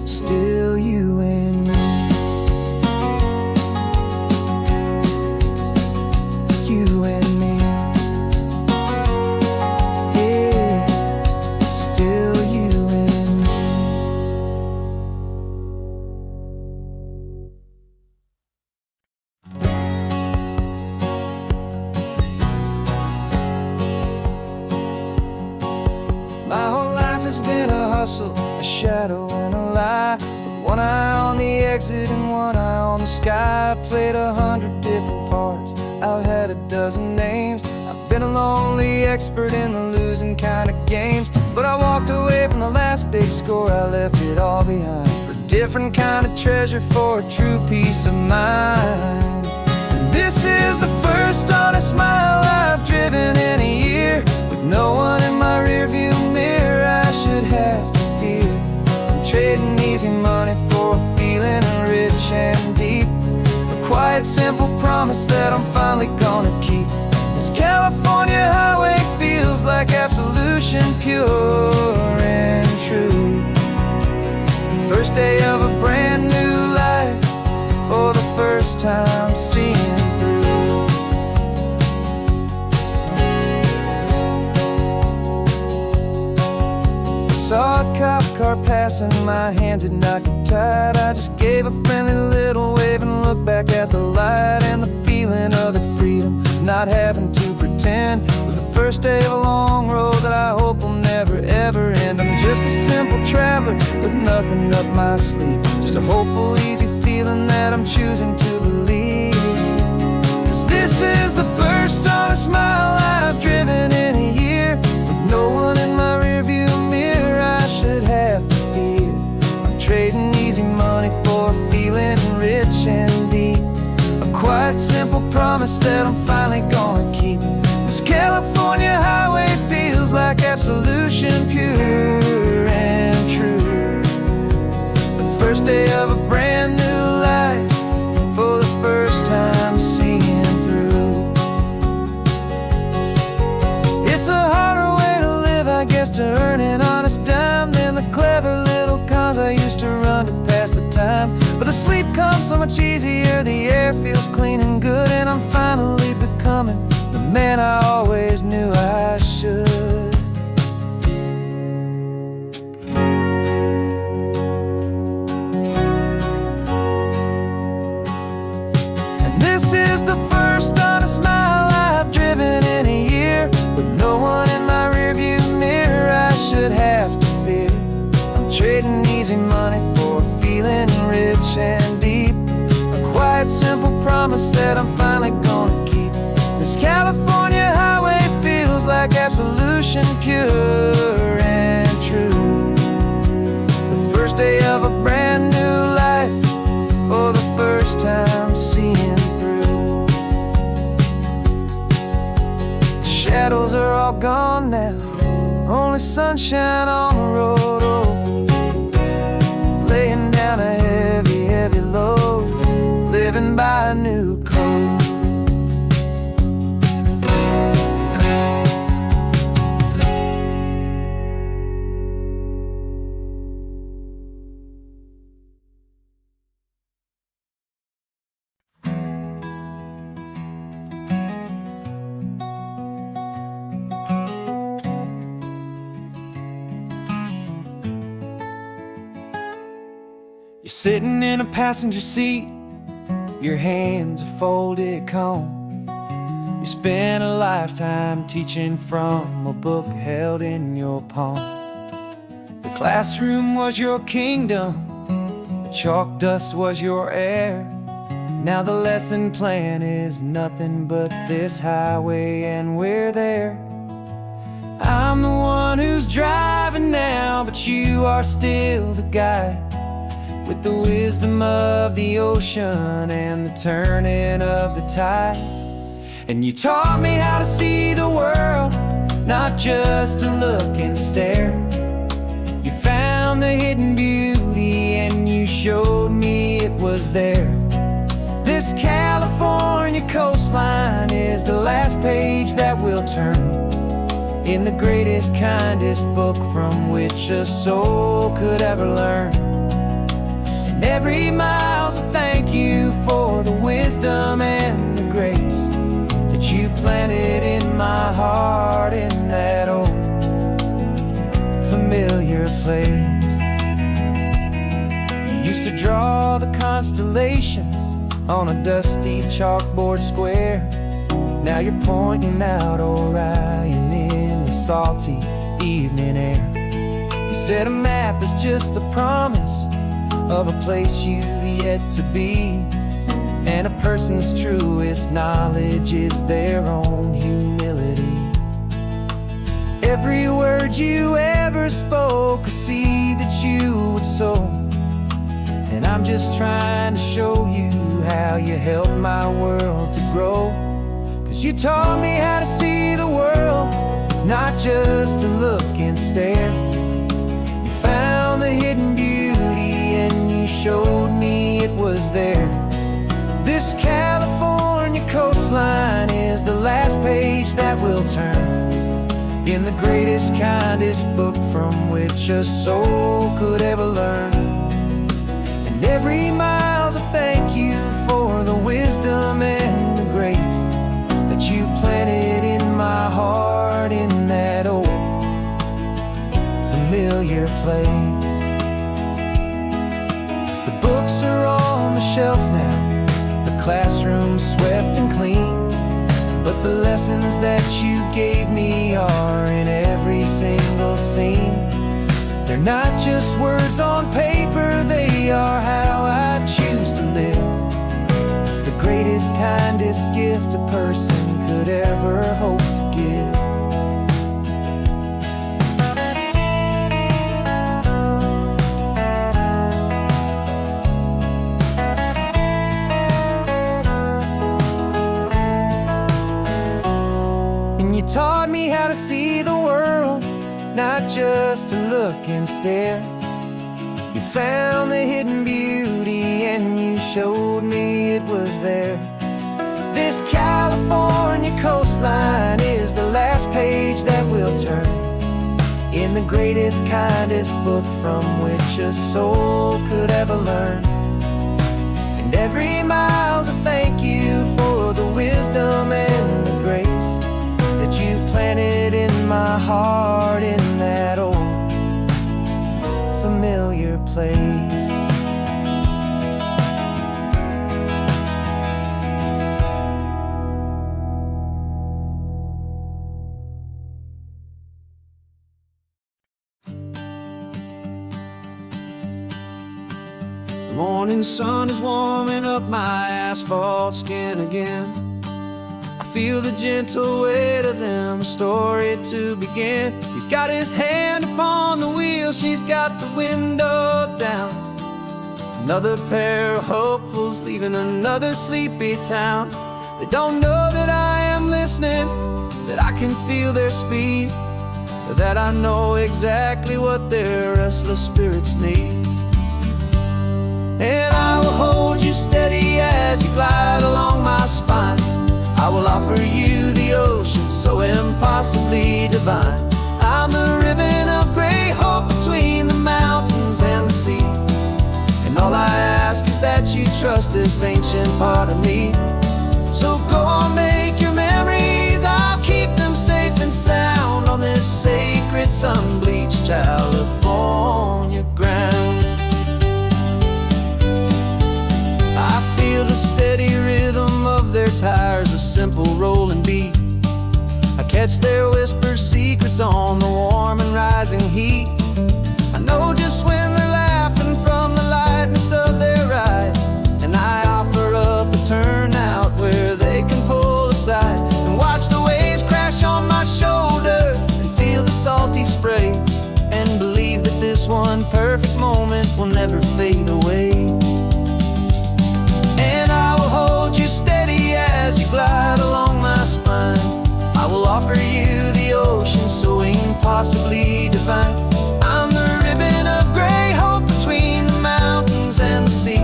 [SPEAKER 1] still you and me. You and me. Yeah, still you and me. My whole life has been a hustle, a shadow and a lie, with one eye on the exit and one eye on the sky. I played 100 different parts, I've had a dozen names. I've been a lonely expert in the losing kind of games, but I walked away from the last big score, I left it all behind, for a different kind of treasure, for a true peace of mind. And this is the first honest mile I've driven in a year, with no one in my rearview mirror I should have to fear. I'm trading easy money for a feeling rich and deep, a quiet, simple promise that I'm finally gonna keep. This California highway feels like absolution, pure and true. The first day of a brand new life, for the first time seeing through. Saw a cop car passing, my hands had not got tied. I just gave a friendly little wave and looked back at the light, and the feeling of the freedom, not having to pretend, was the first day of a long road that I hope will never ever end. I'm just a simple traveler with nothing up my sleeve, just a hopeful, easy feeling that I'm choosing to believe. 'Cause this is the first honest mile I've driven in a year, with no one in my rearview mirror quiet, simple promise that I'm finally gonna keep. This California highway feels like absolution, pure and true. The first day of a brand new life, for the first time seeing through. It's a harder way to live, I guess, to earn an honest dime than the clever little cons I used to run to pass the time. But the sleep comes so much easier, the air feels clean and good, and I'm finally becoming the man I always knew I should. And this is the first honest mile I've driven in a year, with no one in my rearview mirror I should have to fear. I'm trading easy money for a feeling rich and deep, a quiet, simple promise that I'm finally gonna keep. This California highway feels like absolution, pure and true. The first day of a brand new life, for the first time seeing through. The shadows are all gone now, only sunshine on the road. Oh, laying down a heavy, heavy load, living by a new code. You're sitting in a passenger seat, your hands are folded calm. You spent a lifetime teaching from a book held in your palm. The classroom was your kingdom, the chalk dust was your air. Now the lesson plan is nothing but this highway, and we're there. I'm the one who's driving now, but you are still the guide, with the wisdom of the ocean and the turning of the tide. And you taught me how to see the world, not just to look and stare. You found the hidden beauty and you showed me it was there. This California coastline is the last page that we'll turn in the greatest, kindest book from which a soul could ever learn. And every mile's a thank you for the wisdom and the grace that you planted in my heart in that old familiar place. You used to draw the constellations on a dusty chalkboard square. Now you're pointing out Orion in the salty evening air. You said a map is just a promise of a place you've yet to be, and a person's truest knowledge is their own humility. Every word you ever spoke, a seed that you would sow, and I'm just trying to show you how you helped my world to grow. 'Cause you taught me how to see the world, not just to look and stare. You found the hidden beauty and you showed me it was there. This California coastline is the last page that we'll turn in the greatest, kindest book from which a soul could ever learn. And every mile's a thank you for the wisdom and the grace that you planted in my heart in that old familiar place. The books are on the shelf now, the classroom swept and clean, but the lessons that you gave me are in every single scene. They're not just words on paper, they are how I choose to live. The greatest, kindest gift a person could ever hope to give. to look and stare. You found the hidden beauty and you showed me it was there. This California coastline is the last page that we'll turn in the greatest, kindest book from which a soul could ever learn. And every mile's a thank you for the wisdom and the grace that you planted in my heart in that old familiar place.
[SPEAKER 2] The morning sun is warming up my asphalt skin again. I feel the gentle weight of them, a story to begin. He's got his hand upon the wheel, she's got the window down. Another pair of hopefuls leaving another sleepy town. They don't know that I am listening, that I can feel their speed, or that I know exactly what their restless spirits need. And I will hold you steady as you glide along my spine. I will offer you the ocean so impossibly divine. I'm the ribbon of gray hope between the mountains and the sea. And all I ask is that you trust this ancient part of me. So go on, make your memories, I'll keep them safe and sound on this sacred sun-bleached California ground. I feel the steady rhythm of their tires, a simple rolling beat. I catch their whispered secrets on the warm and rising heat. I know just when they're laughing from the lightness of their ride, and I offer up a turnout where they can pull aside and watch the waves crash on my shoulder and feel the salty spray, and believe that this one perfect moment will never fade away. And I will hold you steady as you glide along my spine. I will offer you the ocean so impossibly divine. I'm the ribbon of gray hope between the mountains and the sea.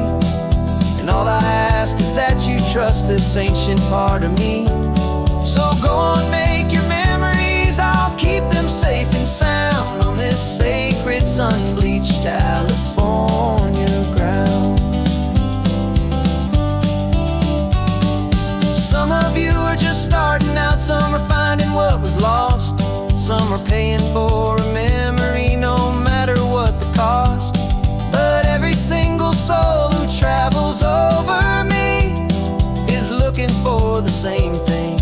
[SPEAKER 2] And all I ask is that you trust this ancient part of me. So go on, make your memories, I'll keep them safe and sound on this sacred sun-bleached California ground. Some of you are just starting out, some are finding what was lost, some are paying for a memory no matter what the cost. But every single soul who travels over me is looking for the same thing,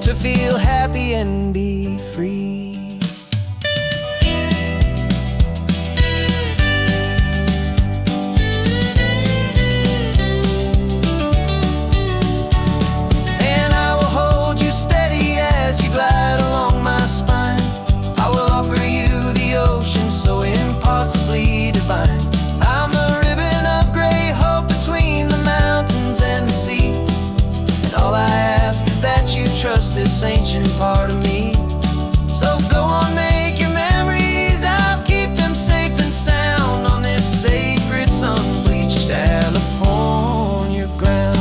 [SPEAKER 2] to feel happy and be free. Glide along my spine. I will offer you the ocean so impossibly divine. I'm the ribbon of gray hope between the mountains and the sea. And all I ask is that you trust this ancient part of me. So go on, make your memories, I'll keep them safe and sound on this sacred sun-bleached California ground.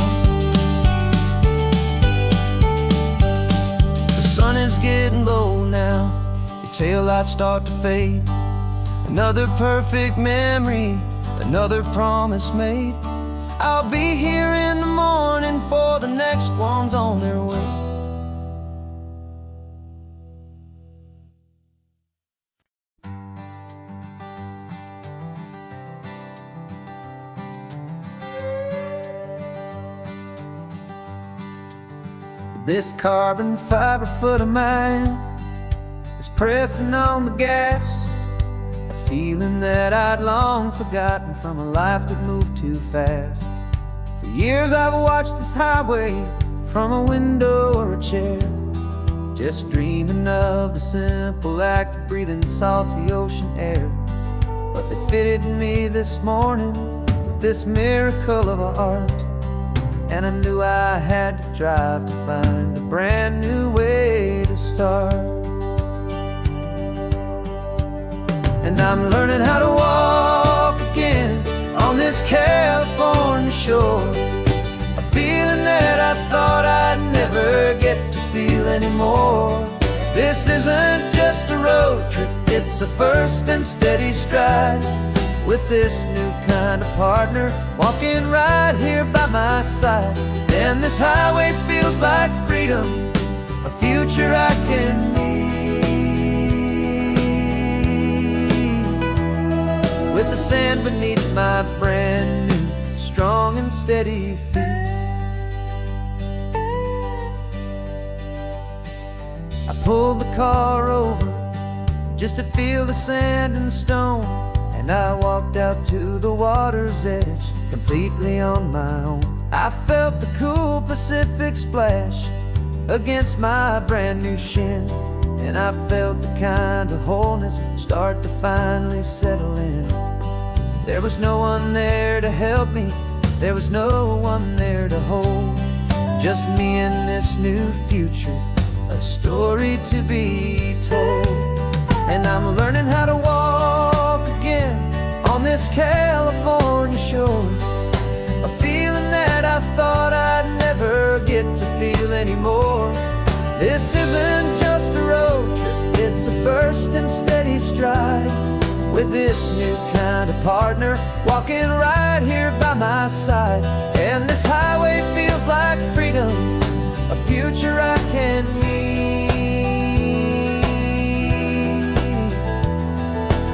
[SPEAKER 2] Is getting low now, your taillights start to fade. Another perfect memory, another promise made. I'll be here in the morning for the next ones on their way. This carbon fiber foot of mine is pressing on the gas, a feeling that I'd long forgotten from a life that moved too fast. For years I've watched this highway from a window or a chair, just dreaming of the simple act of breathing salty ocean air. But they fitted me this morning with this miracle of art, and I knew I had to drive to find a brand new way to start. And I'm learning how to walk again on this California shore, a feeling that I thought I'd never get to feel anymore. This isn't just a road trip, it's a first and steady stride, with this new kind of partner walking right here by my side. And this highway feels like freedom, a future I can need, with the sand beneath my brand new strong and steady feet. I pulled the car over just to feel the sand and stone, and I walked out to the water's edge completely on my own. I felt the cool Pacific splash against my brand new shin, and I felt the kind of wholeness start to finally settle in. There was no one there to help me, there was no one there to hold, just me and this new future, a story to be told. And I'm learning how to walk again on this California shore, a feeling that I thought I'd never get to feel anymore. This isn't just a road trip, it's a first and steady stride, with this new kind of partner walking right here by my side. And this highway feels like freedom, a future I can need,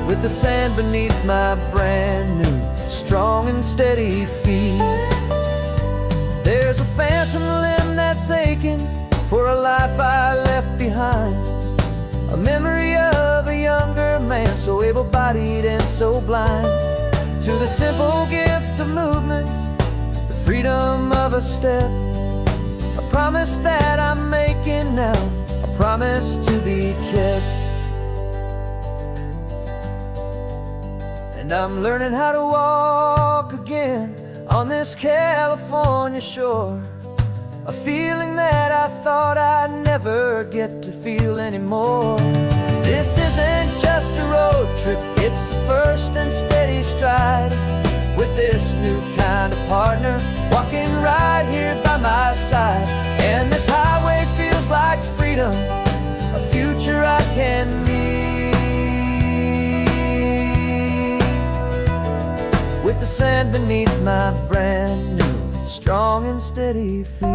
[SPEAKER 2] with the sand beneath my brand new strong and steady feet. There's a phantom limb that's aching for a life I left behind, a memory of a younger man so able-bodied and so blind, to the simple gift of movement, the freedom of a step, a promise that I'm making now, a promise to be kept. And I'm learning how to walk again on this California shore, a feeling that I thought I'd never get to feel anymore. This isn't just a road trip, it's a first and steady stride, with this new kind of partner walking right here by my side. And this highway feels like freedom, a future I can need, with the sand beneath my brand new strong and steady feet.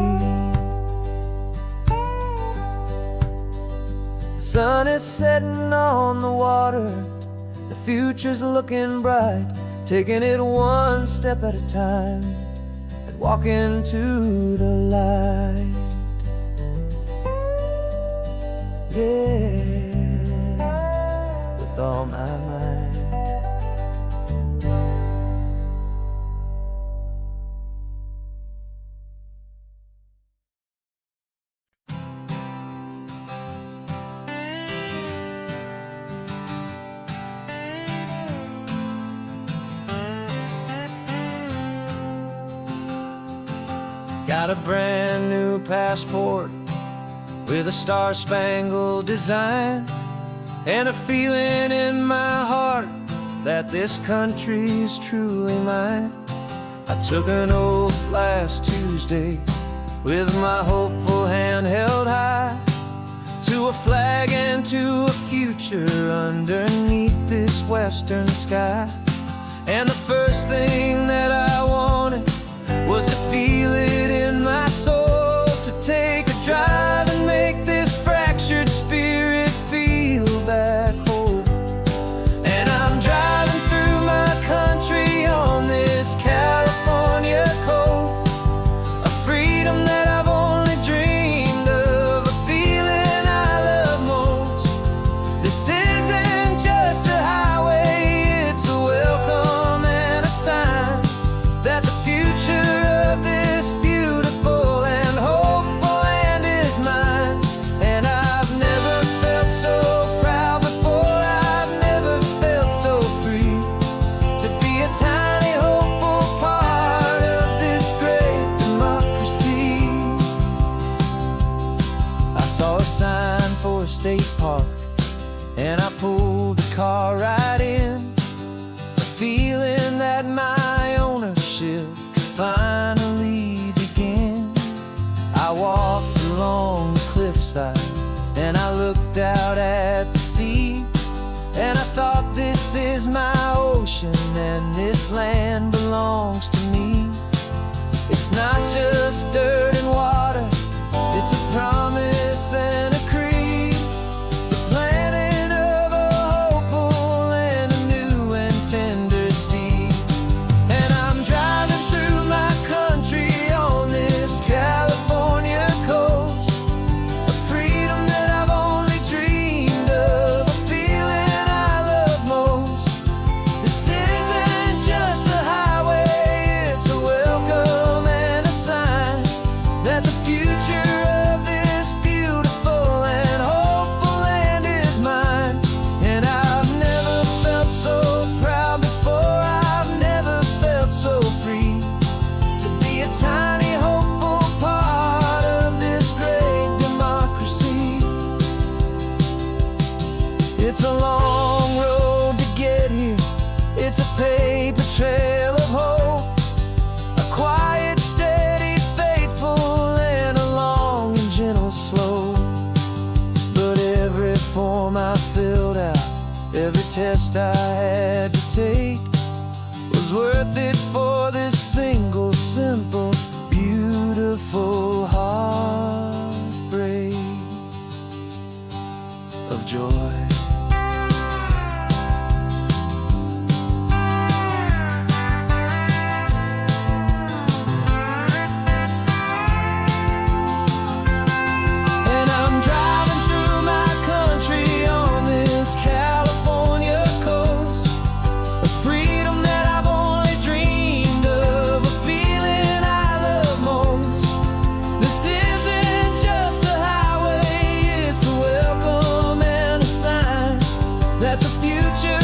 [SPEAKER 2] The sun is setting on the water, the future's looking bright, taking it one step at a time and walking to the light. Yeah, with all my might. Got a brand new passport with a star-spangled design, and a feeling in my heart that this country's truly mine. I took an oath last Tuesday with my hopeful hand held high, to a flag and to a future underneath this western sky. And the first thing that I wanted was to feel it in my soul, to take a drive and make this fractured spirit feel back home. And I'm driving through my country on this California coast, a freedom that I've only dreamed of, a feeling I love most. This isn't just a highway, it's a welcome and a sign that the future of this beautiful and hopeful land is mine. And I've never felt so proud before, I've never felt so free, to be a tiny hopeful part of this great democracy. I saw a sign for a state park, and I pulled the car right in. land belongs to me. It's not just dirt and water, it's a promise and a creed, the planting of a hopeful and a new and tender seed. And I'm driving through my country on this California coast, a freedom that I've only dreamed of, a feeling I love most. This isn't just a highway, it's a welcome and a sign that the future of this beautiful and hopeful land is mine. And I've never felt so proud before, I've never felt so free to be a tiny hopeful part of this great democracy. It's a long road to get here, it's a paper trail of hope, a quiet, steady, faithful, and a long and gentle slope. But every form I filled out, every test I had to take, was worth it for this single, simple, beautiful heartbreak of joy. And I'm driving through my country on this California coast, a freedom that I've only dreamed of, a feeling I love most. This isn't just a highway, it's a welcome and a sign that the future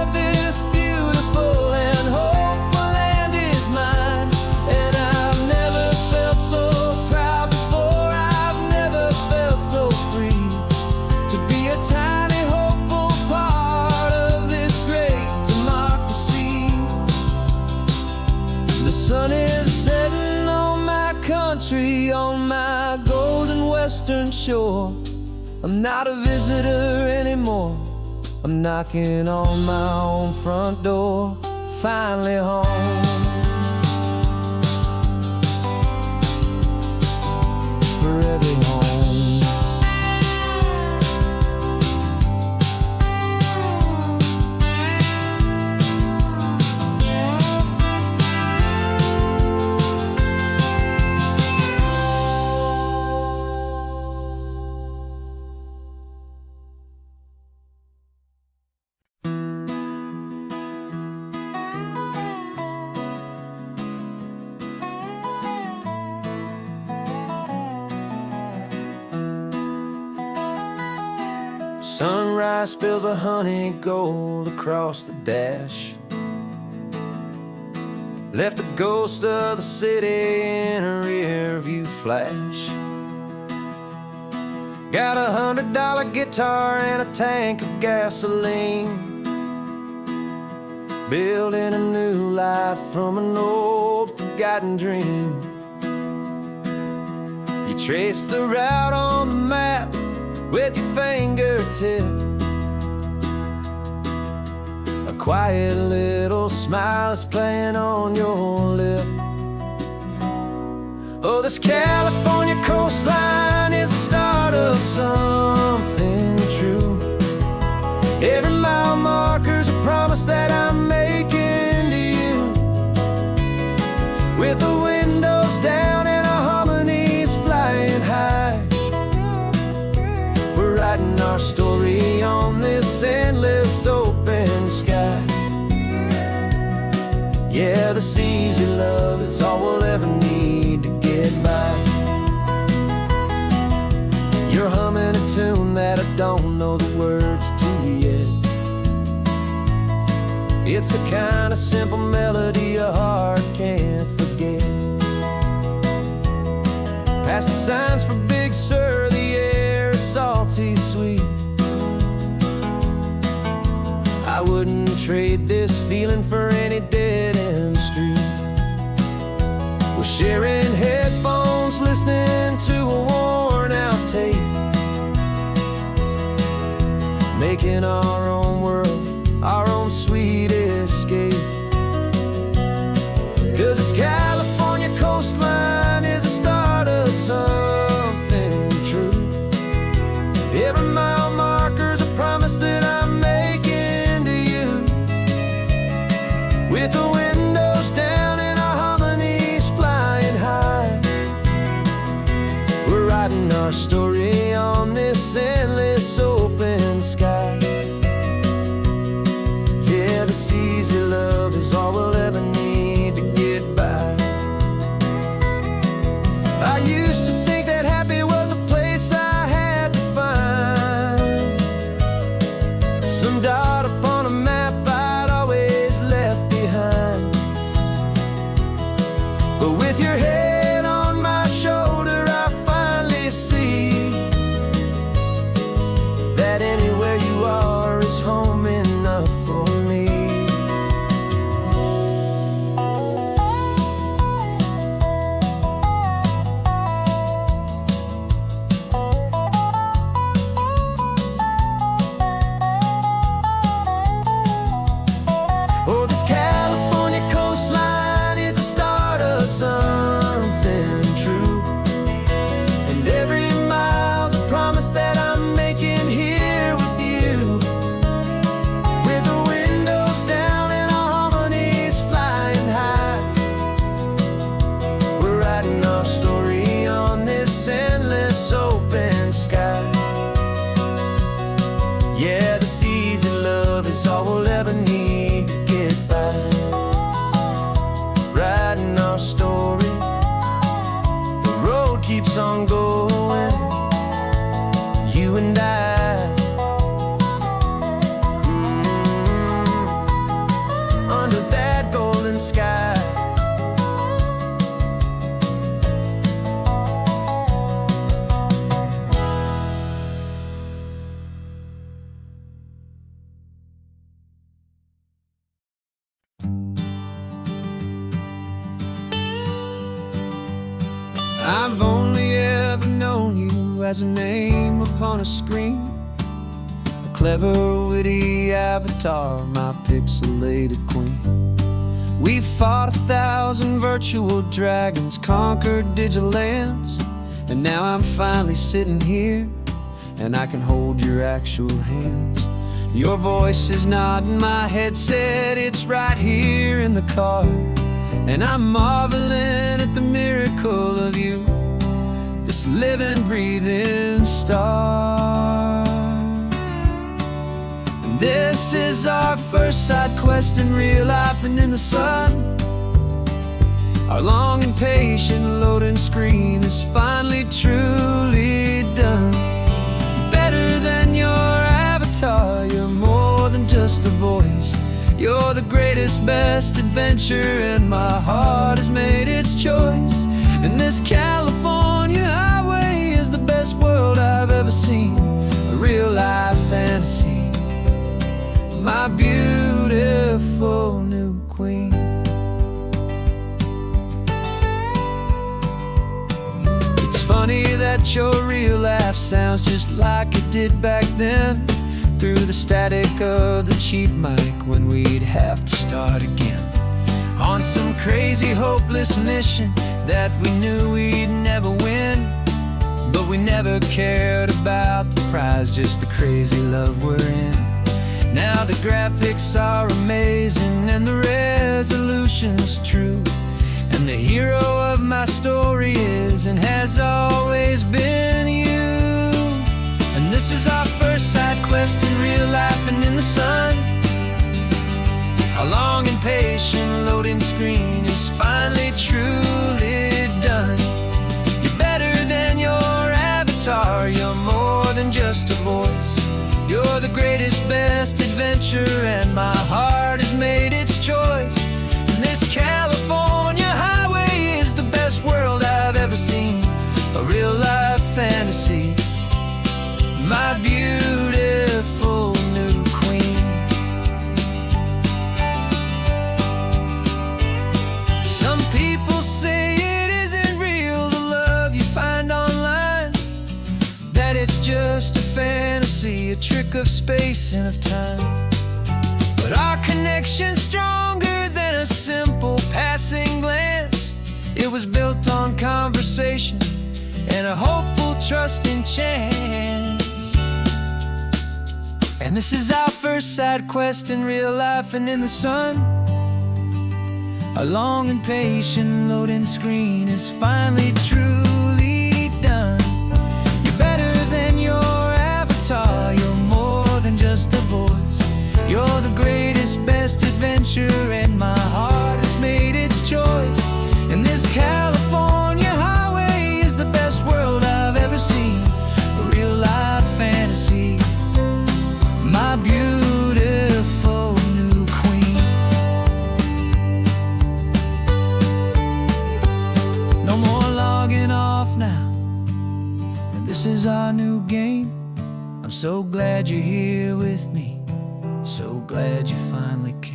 [SPEAKER 2] of this beautiful and hopeful land is mine. And I've never felt so proud before, I've never felt so free to be a tiny hopeful part of this great democracy. The sun is setting on my country, on my golden western shore. I'm not a visitor anymore, I'm knocking on my own front door, finally home. Forever home. Sunrise spills a honey gold across the dash, left the ghost of the city in a rear view flash. Got $100 guitar and a tank of gasoline, building a new life from an old forgotten dream. You trace the route on the map with your fingertip, a quiet little smile is playing on your lip. Oh, this California coastline is the start of something true. Every mile marker's a promise that I'm making to you, with the windows down and our harmonies flying high. We're writing our story on this endless open sky. Yeah, this easy love is all we'll ever need to get by. You're humming a tune that I don't know the words to yet. It's the kind of simple melody a heart can't forget. Past the signs for Big Sur, the air is salty sweet. I wouldn't trade this feeling for any dead-end street. We're sharing headphones, listening to a worn-out tape, making our own world, our own sweet escape.
[SPEAKER 1] coastline is the start of something true. Every mile marker's a promise that I'm making to you. With the windows down and our harmonies flying high, we're writing our story on this endless open sky. Yeah, this easy love is all we'll ever need to get by. I used to think that happy was a place I had to find, some dot upon a map I'd always left behind. But with your head on my shoulder, I finally see that anywhere you are is home enough for me. Oh, this California coastline is the start of something true. And every mile's a promise that I'm making here with you. With the windows down and our harmonies flying high, we're writing our story on this endless open sky. Yeah, this easy love is all we'll ever need to get by. Writing our story, the road keeps on going, you and I. Under that golden sky.
[SPEAKER 2] I've only ever known you as a name upon a screen, a clever, witty avatar, my pixelated queen. We fought 1,000 virtual dragons, conquered digital lands, and now I'm finally sitting here, and I can hold your actual hands. Your voice is not in my headset, it's right here in the car, and I'm marveling at the miracle of you, this living, breathing star. And this is our first side quest in real life and in the sun. Our long and patient loading screen is finally truly done. Better than your avatar, you're more than just a voice. You're the greatest, best adventure, and my heart has made its choice. And this California highway is the best world I've ever seen, a real life fantasy, my beautiful new queen. It's funny that your real life sounds just like it did back then, through the static of the cheap mic when we'd have to start again, on some crazy hopeless mission that we knew we'd never win. But we never cared about the prize, just the crazy love we're in. Now the graphics are amazing and the resolution's true, and the hero of my story is and has always been you. And this is our first side quest in real life and in the sun. Our long and patient loading screen is finally truly done. You're better than your avatar, you're more than just a voice. You're the greatest, best adventure, and my heart has made its choice. And this California highway is the best world I've ever seen, a real life fantasy, my beautiful new queen. Some people say it isn't real, the love you find online, that it's just a fantasy, a trick of space and of time. But our connection's stronger than a simple passing glance.
[SPEAKER 1] It was built on conversation and a hopeful, trusting chance. And this is our first side quest in real life and in the sun. Our long and patient loading screen is finally truly done. You're better than your avatar, you're more than just a voice. You're the greatest, best adventure, and my heart has made its choice. And this California highway is the best world I've ever seen. A real life fantasy, my beautiful new queen. No more logging off now, and this is our new game. I'm so glad you're here with me, so glad you finally came.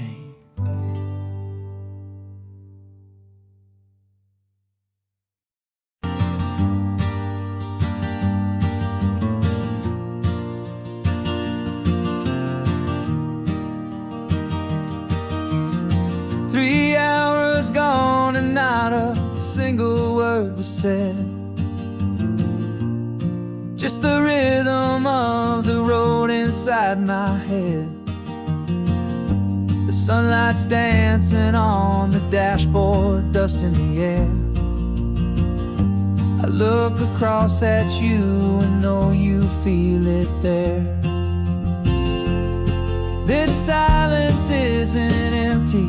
[SPEAKER 1] 3 hours gone and not a single word was said. Just the rhythm of the road inside my head. The sunlight's dancing on the dashboard, dust in the air. I look across at you and know you feel it there. This silence isn't empty,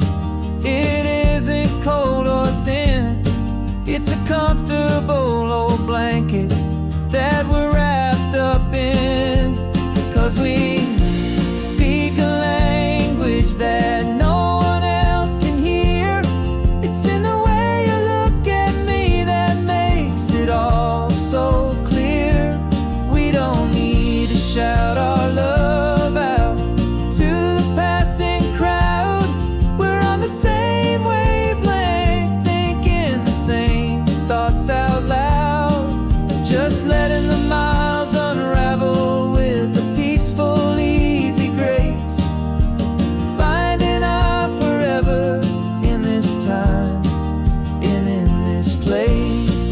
[SPEAKER 1] it isn't cold or thin. It's a comfortable old blanket that we're wrapped up in. 'Cause we speak a language that no one else can hear. It's in the way you look at me that makes it all so clear. We don't need to shout our love out to the passing crowd. We're on the same wavelength, thinking the same thoughts out loud. Just letting the miles unravel with a peaceful, easy grace. Finding our forever in this time and in this place.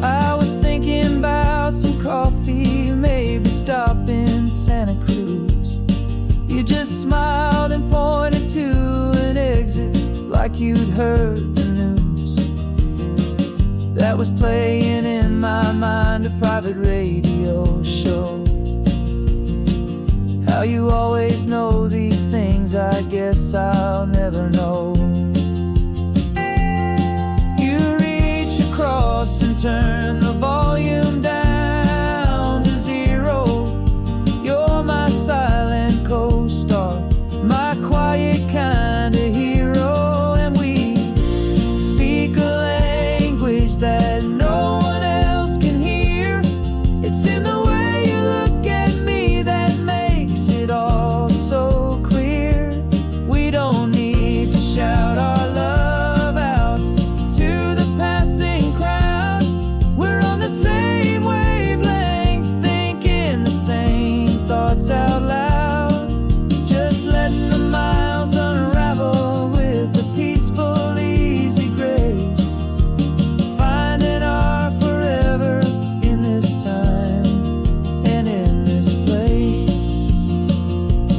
[SPEAKER 1] I was thinking about some coffee, maybe stop in Santa Cruz. You just smiled and pointed to an exit like you'd heard the news. That was playing in my mind, a private radio show. How you always know these things, I guess I'll never know. You reach across and turn the volume down to 0. You're my silent co-star, my quiet kind of hero. And we speak a language that no one else can hear. It's in the way you look at me that makes it all so clear. We don't need to shout our love out to the passing crowd. We're on the same wavelength, thinking the same thoughts out loud. Just letting the miles unravel with a peaceful, easy grace. Finding our forever in this time and in this place.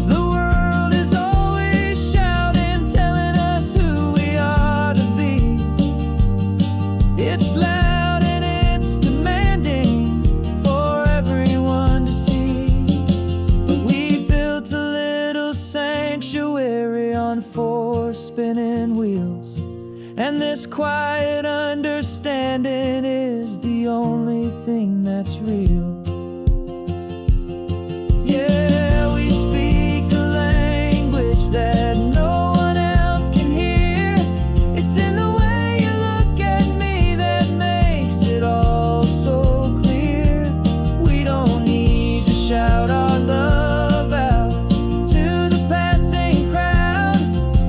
[SPEAKER 1] The world is always shouting, telling us who we are to be. It's loud and it's demanding for everyone to see. But we built a little sanctuary on 4 spinning wheels, and this quiet understanding is the only thing that's real. Yeah, we speak a language that no one else can hear. It's in the way you look at me that makes it all so clear. We don't need to shout our love out to the passing crowd.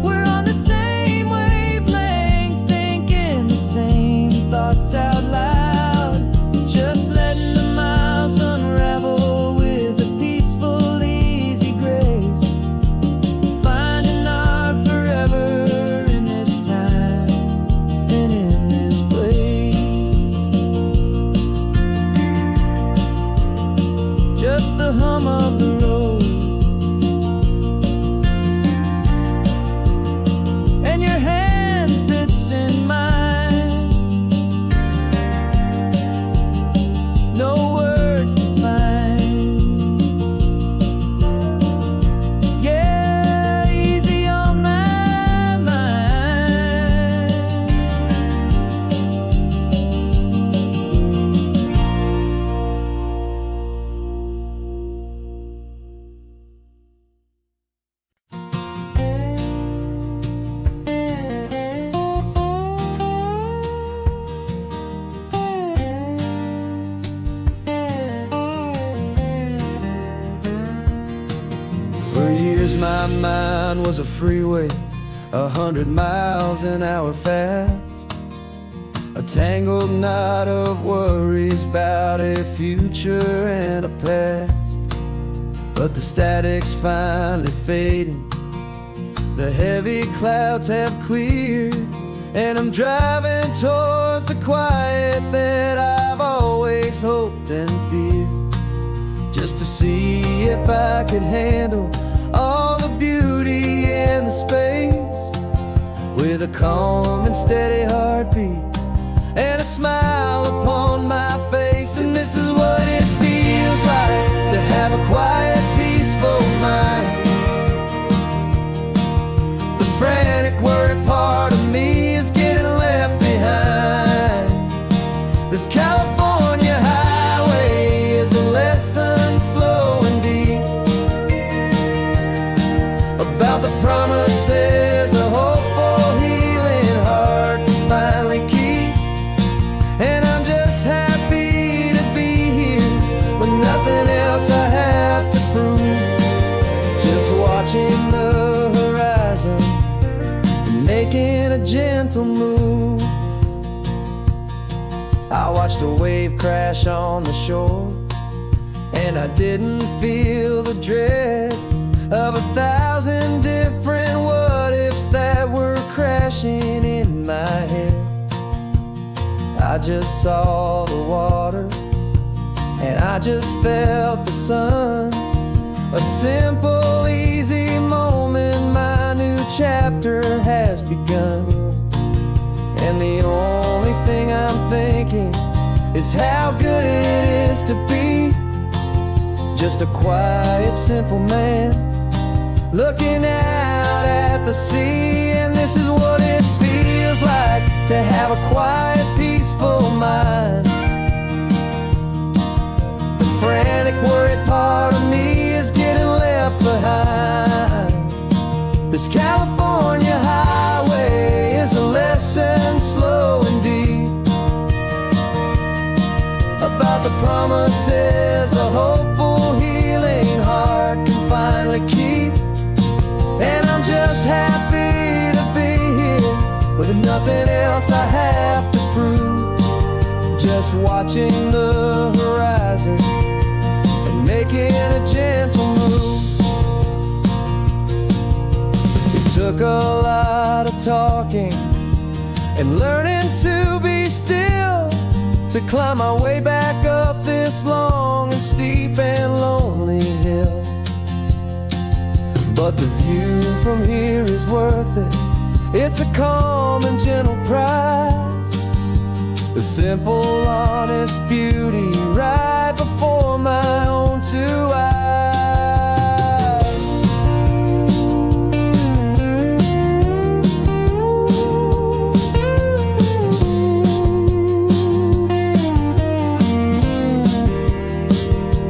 [SPEAKER 1] We're on the same wavelength, thinking the same thoughts out loud. Just letting the miles was a freeway, 100 miles an hour fast, a tangled knot of worries about a future and a past. But the static's finally fading, the heavy clouds have cleared, and I'm driving towards the quiet that I've always hoped and feared, just to see if I could handle all the beauty and the space, with a calm and steady heartbeat and a smile upon my face. And this is what it feels like to have a quiet, peaceful mind. The frantic, worried part of me is getting left behind. This California highway is a lesson slow and deep about the promises a hopeful, healing heart can finally keep. And I'm just happy to be here with nothing else I have to prove, just watching the horizon and making a gentle move. I watched a wave crash on the shore, and I didn't feel the dread of 1,000 different what-ifs that were crashing in my head. I just saw the water, and I just felt the sun. A simple, easy moment, my new chapter has begun. And the only thing I'm thinking is how good it is to be just a quiet, simple man looking out at the sea. And this is what it feels like to have a quiet, peaceful mind. The frantic, worried part of me is getting left behind. This California highway is a lesson slow and deep about the promises a hopeful, healing heart can finally keep. And I'm just happy to be here with nothing else I have to prove, just watching the horizon and making a gentle move. It took a lot of talking and learning to be still to climb my way back up this long and steep and lonely hill. But the view from here is worth it. It's a calm and gentle prize, the simple, honest beauty right before my own two eyes.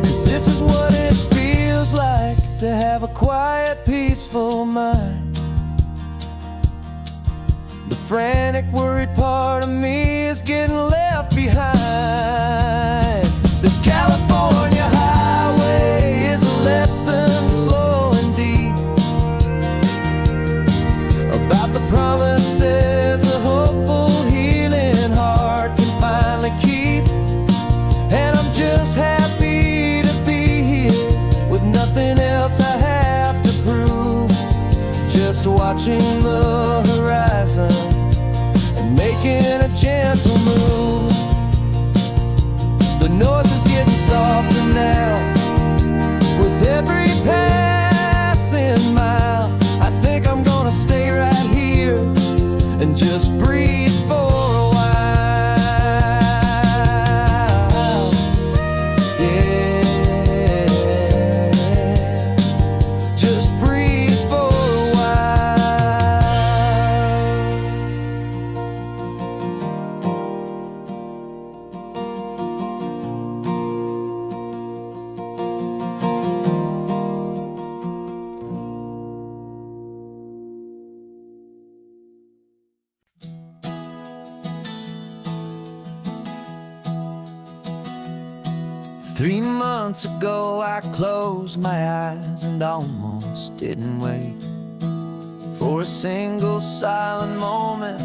[SPEAKER 1] 'Cause this is what it feels like to have a quiet, peaceful mind. The frantic, worried part of me is getting left behind. This California highway is a lesson slow and deep about the promises a hopeful, healing heart can finally keep. And I'm just happy to be here with nothing else I have to prove, just watching the horizon and making a gentle move. The noise is getting softer now with every passing mile. I think I'm gonna stay right here and just breathe for a while. Yeah, just breathe for a while. Three months ago I closed my eyes and almost didn't wake.
[SPEAKER 2] For a single silent moment,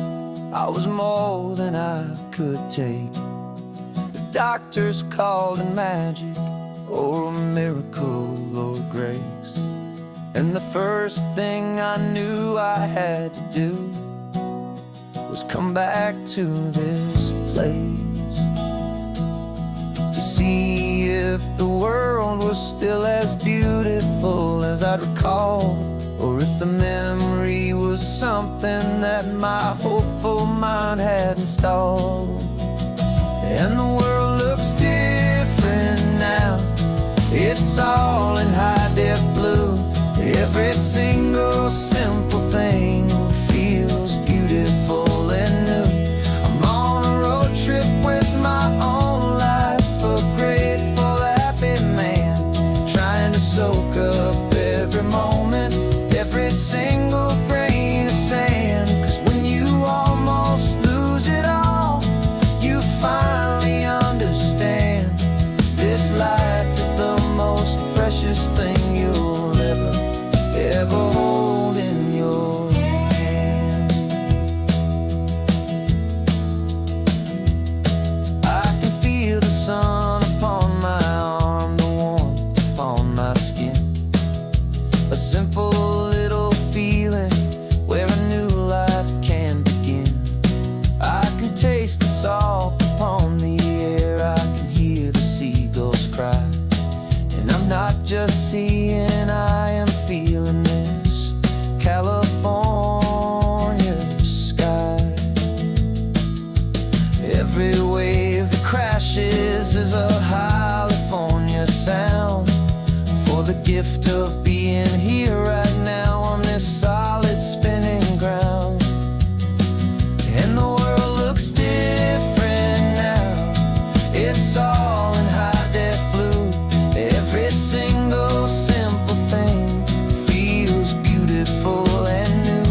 [SPEAKER 2] I was more than I could take. The doctors called it magic, or a miracle, or grace. And the first thing I knew I had to do was come back to this place, to see if the world was still as beautiful as I'd recall, or if the memory was something that my hopeful mind had installed. And the world looks different now, it's all in high-def blue. Every single simple thing feels beautiful and new. I'm on a road trip with my own life, a grateful, happy man, trying to soak up every moment, every single grain of sand. 'Cause when you almost lose it all, you finally understand this life is the most precious thing you'll ever hold in your hand. I can feel the sun upon my arm, the warmth upon my skin, a simple little feeling where a new life can begin. I can taste the salt upon the air, I can hear the seagulls cry, and I'm not just seeing, I am feeling this California sky. Every wave that crashes is a California sound, for the gift of being here right now on this solid spinning ground. And the world looks different now, it's all in high-def blue. Every single simple thing feels beautiful and new.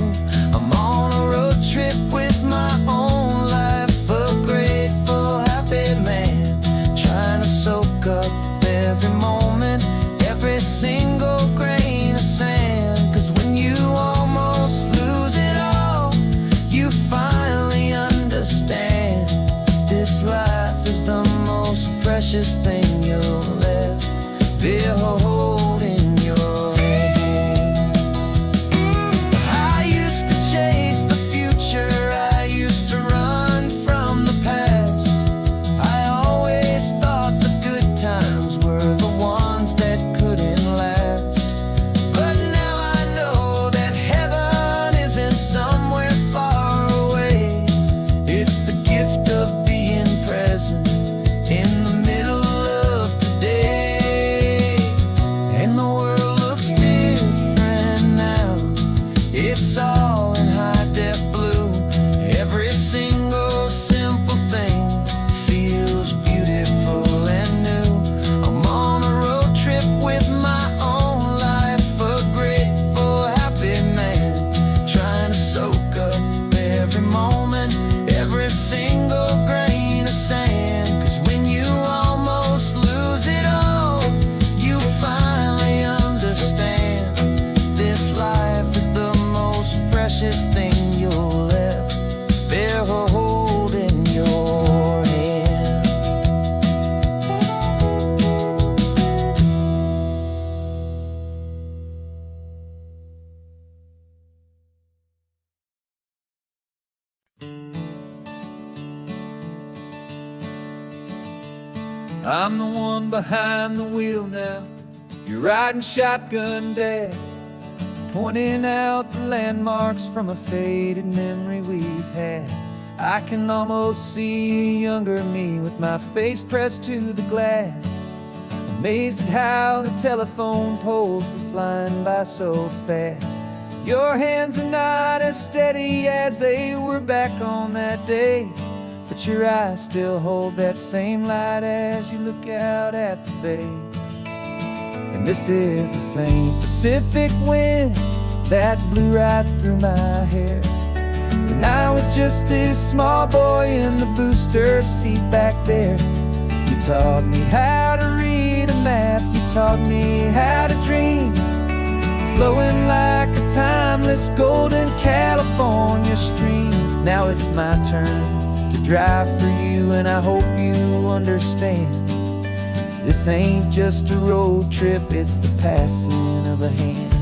[SPEAKER 2] I'm on a road trip with my own life, a grateful, happy man, trying to soak up every moment, every single grain of sand. 'Cause when you almost lose it all, you finally understand this life is the most precious thing you'll ever hold in your hand. I used to chase the future, I used to run from the past. I always thought the good times were the ones that couldn't last. But now I know that heaven isn't somewhere far away. It's the gift of being present in the middle of today. And the world looks different now, it's all in high-def blue. Every single simple thing feels beautiful and new. I'm on a road trip with my own life, a grateful, happy man, trying to soak up every moment, every single grain of sand. 'Cause when you almost lose it all, you finally understand this life is the most precious thing you'll ever hold in your hand. I'm the one behind the wheel now, you're riding shotgun, Dad, pointing out the landmarks from a faded memory we've had. I can almost see a younger me with my face pressed to the glass, amazed at how the telephone poles were flying by so fast. Your hands are not as steady as they were back on that day, but your eyes still hold that same light as you look out at the bay. And this is the same Pacific wind that blew right through my hair when I was just a small boy in the booster seat back there. You taught me how to read a map, you taught me how to dream, flowing like a timeless golden California stream. Now it's my turn to drive for you, and I hope you understand. This ain't just a road trip, it's the passing of a hand.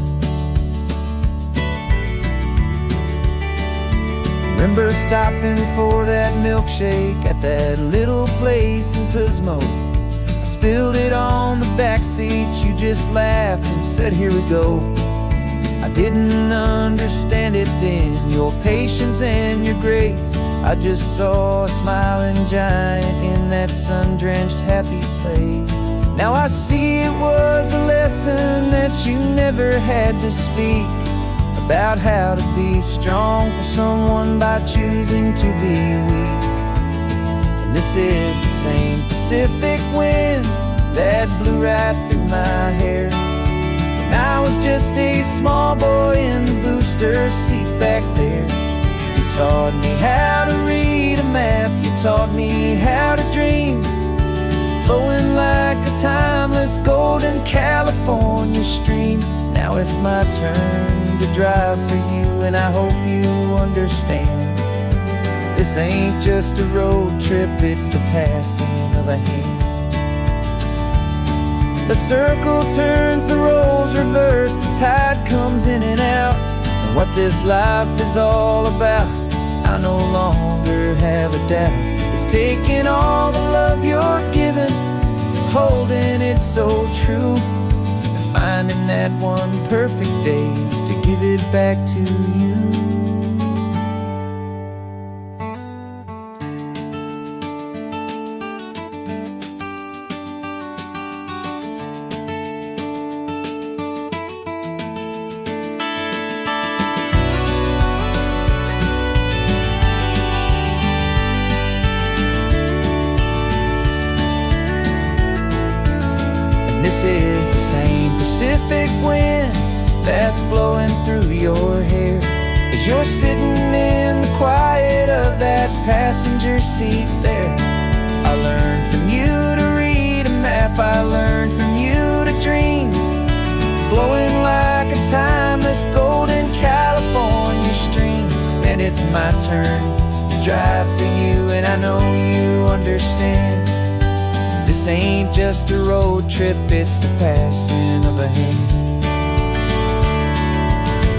[SPEAKER 2] Remember stopping for that milkshake at that little place in Pismo? I spilled it on the back seat, you just laughed and said, here we go. I didn't understand it then, your patience and your grace. I just saw a smiling giant in that sun-drenched happy place. Now I see it was a lesson that you never had to speak, about how to be strong for someone by choosing to be weak. And this is the same Pacific wind that blew right through my hair when I was just a small boy in the booster seat back there. You taught me how to read a map, you taught me how to dream, flowing like a timeless golden California stream. Now it's my turn to drive for you, and I hope you understand. This ain't just a road trip, it's the passing of a hand. The circle turns, the roles reverse, the tide comes in and out. And what this life is all about, I no longer have a doubt. It's taking all the love you're giving, holding it so true, and finding that one perfect day to give it back to you. This is the same Pacific wind that's blowing through your hair as you're sitting in the quiet of that passenger seat there. I learned from you to read a map, I learned from you to dream, flowing like a timeless golden California stream. And it's my turn to drive for you, and I know you understand. This ain't just a road trip, it's the passing of a hand.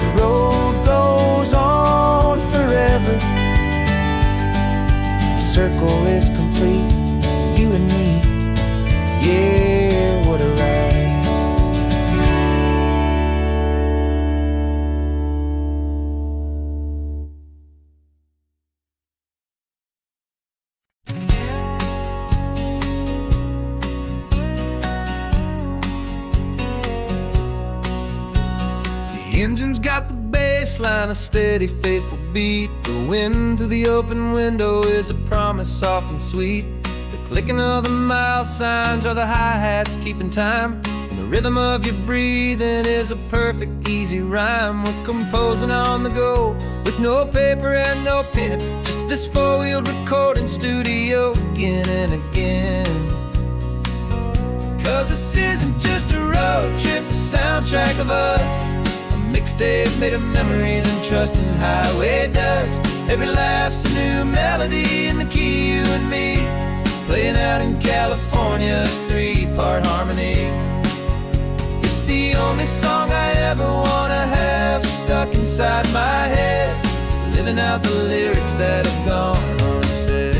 [SPEAKER 2] The road goes on forever, the circle is complete, you and me, yeah, what a ride. The engine's got the bass line, a steady, faithful beat. The wind through the open window is a promise soft and sweet. The clicking of the mile signs are the hi-hats keeping time, and the rhythm of your breathing is a perfect, easy rhyme. We're composing on the go with no paper and no pen, just this four-wheeled recording studio again and again. 'Cause this isn't just a road trip, the soundtrack of us, mixtape made of memories and trust in highway dust. Every laugh's a new melody in the key, you and me, playing out in California's three-part harmony. It's the only song I ever wanna have stuck inside my head, living out the lyrics that have gone unsaid.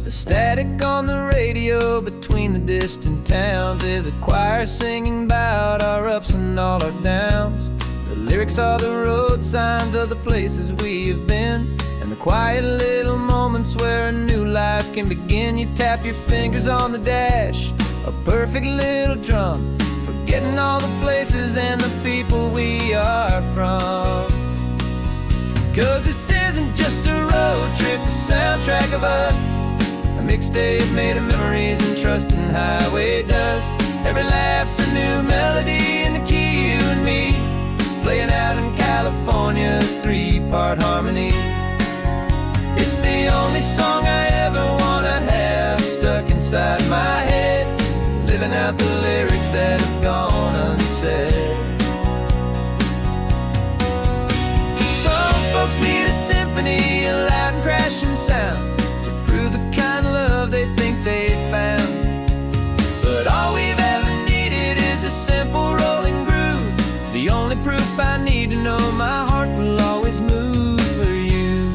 [SPEAKER 2] The static on the radio between the distant towns is a choir singing about our ups and all our downs. The lyrics are the road signs of the places we have been, and the quiet little moments where a new life can begin. You tap your fingers on the dash, a perfect little drum, forgetting all the places and the people we are from. 'Cause this isn't just a road trip, the soundtrack of us, a mixtape made of memories and trust in highway dust. Every laugh's a new melody in the key, you and me, playing out in California's three-part harmony. It's the only song I ever wanna have stuck inside my head, living out the lyrics that proof I need to know my heart will always move for you.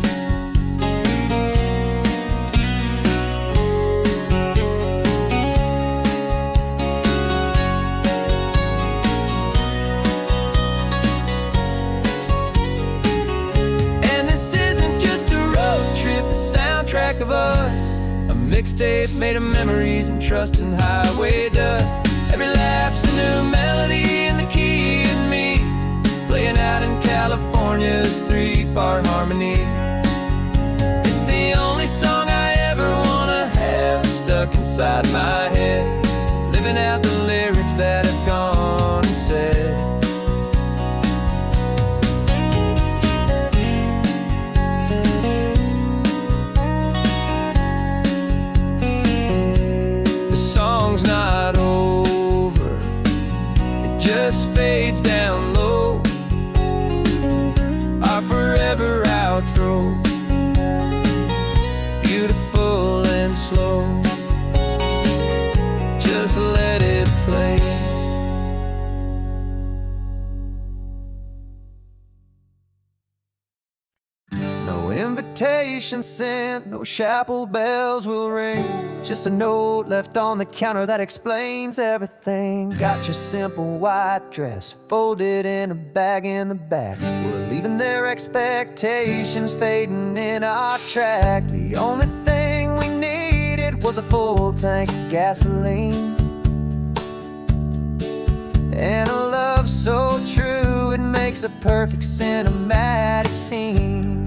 [SPEAKER 2] And this isn't just a road trip, the soundtrack of us. A mixtape made of memories and trust and highway dust. Every laugh's a new melody in the key and me, playing out in California's 3-part harmony. It's the only song I ever wanna have stuck inside my head, living out the lyrics that have gone and said. The song's not over, it just fades down low. Our forever outro, beautiful and slow. Just let it play. No invitation sent, no chapel bells will ring. Just a note left on the counter that explains everything. Got your simple white dress folded in a bag in the back. We're leaving their expectations fading in our track. The only thing we needed was a full tank of gasoline, and a love so true it makes a perfect cinematic scene.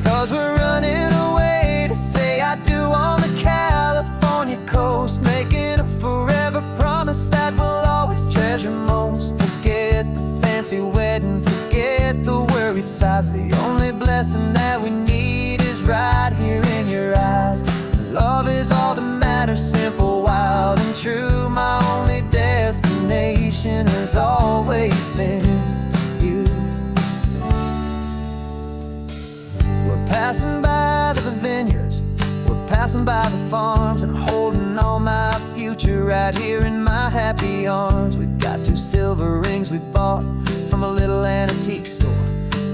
[SPEAKER 2] 'Cause we're running away to say I do on the California coast, making a forever promise that we'll always treasure most. Forget the fancy wedding, forget the worried sighs. The only blessing that we need is right here in your eyes. Love is all that matters, simple, wild and true. My only destination has always been you. We're passing by the vineyards, we're passing by the farms, and holding all my future right here in my happy arms. We've got 2 silver rings we bought from a little antique store,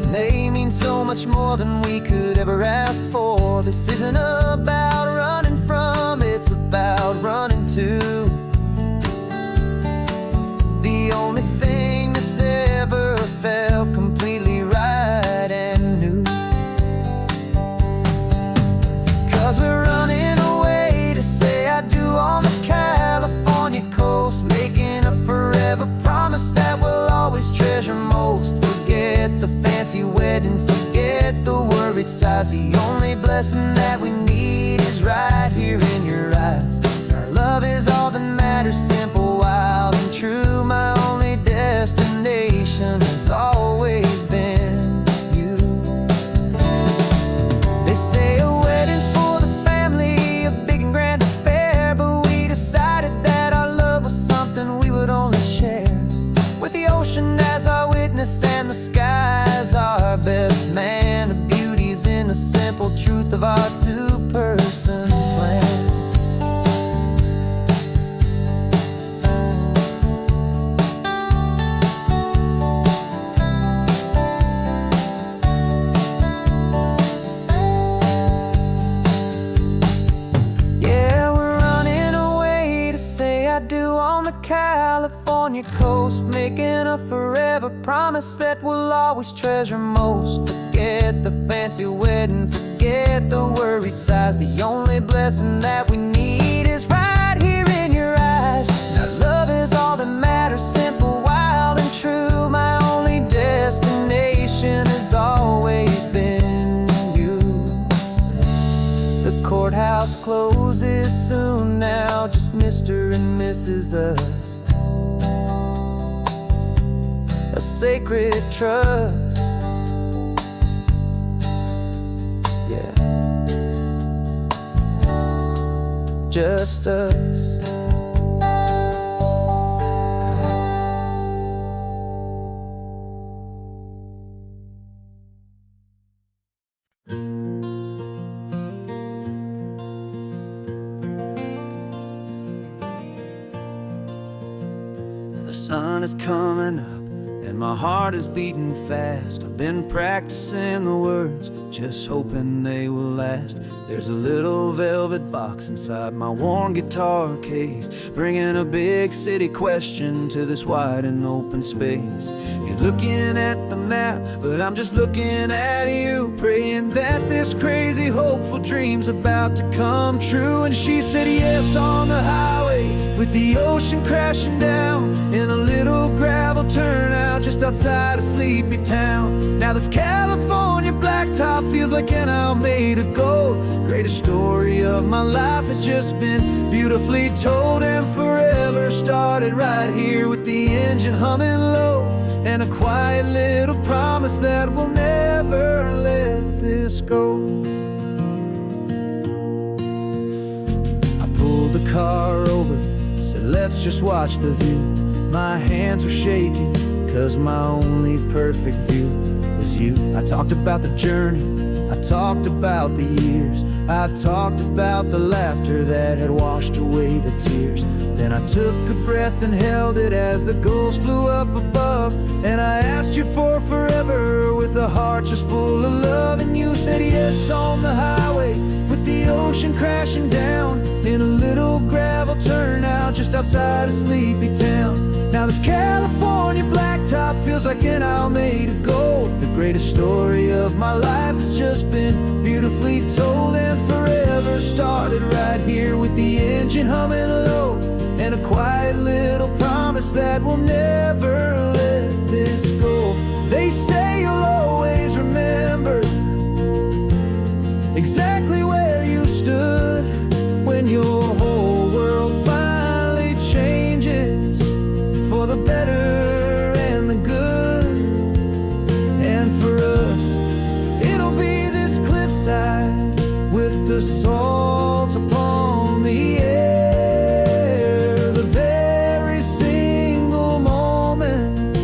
[SPEAKER 2] and they mean so much more than we could ever ask for. This isn't about running from, it's about running to the only thing that's ever felt completely right and new. 'Cause we're running away to say I do on the California coast, making a forever promise that we'll always treasure most. Forget the fancy wedding, forget the worried sighs. The only blessing that we need is right here in your eyes. Our love is all that matters, simple, wild and true. My only destination has always been you. They say a wedding's for the family, a big and grand affair, but we decided that our love was something we would only share with the ocean as our witness and the sky as our best man. The beauty's in the simple truth of our 2-person plan. California coast, making a forever promise that we'll always treasure most. Forget the fancy wedding, forget the worried sighs. The only blessing that we need is right here in your eyes. Now love is all that matters, simple, wild and true. My only destination has always been you. The courthouse closes soon now, just Mr. and Mrs. Us. A sacred trust, yeah, just us. The sun sun is coming up and my heart is beating fast. I've been practicing the words, just hoping they will last. There's a little velvet box inside my worn guitar case, bringing a big city question to this wide and open space. You're looking at the map, but I'm just looking at you, praying that this crazy hopeful dream's about to come true. And she said yes on the highway, with the ocean crashing down in a little gravel turnout just outside a sleepy town. Now this California blacktop feels like an isle made of gold. Greatest story of my life has just been beautifully told, and forever started right here with the engine humming low, and a quiet little promise that we'll never let this go. I pulled the car over, said let's just watch the view. My hands were shaking, cause my only perfect view was you. I talked about the journey, I talked about the years, I talked about the laughter that had washed away the tears. Then I took a breath and held it as the gulls flew up above, and I asked you for forever with a heart just full of love. And you said yes on the highway, with the ocean crashing down in a little gravel turnout just outside a sleepy town. Now this California blacktop feels like an isle made of gold. The greatest story of my life has just been beautifully told, and forever started right here with the engine humming low, and a quiet little promise that we'll never let this go. They say you'll always remember exactly where you stood when your whole world finally changes for the better and the good. And for us, it'll be this cliffside with the salt upon the air. The very single moment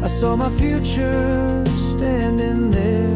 [SPEAKER 2] I saw my future standing there.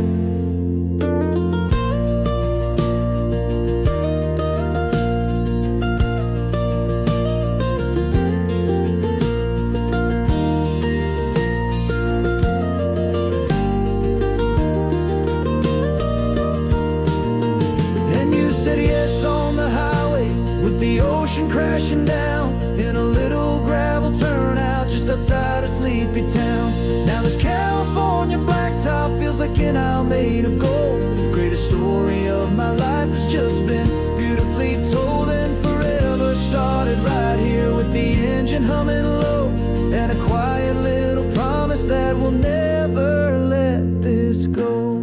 [SPEAKER 2] Crashing down in a little gravel turnout just outside a sleepy town. Now this California blacktop feels like an isle made of gold. The greatest story of my life has just been beautifully told, and forever started right here with the engine humming low, and a quiet little promise that we'll never let this go.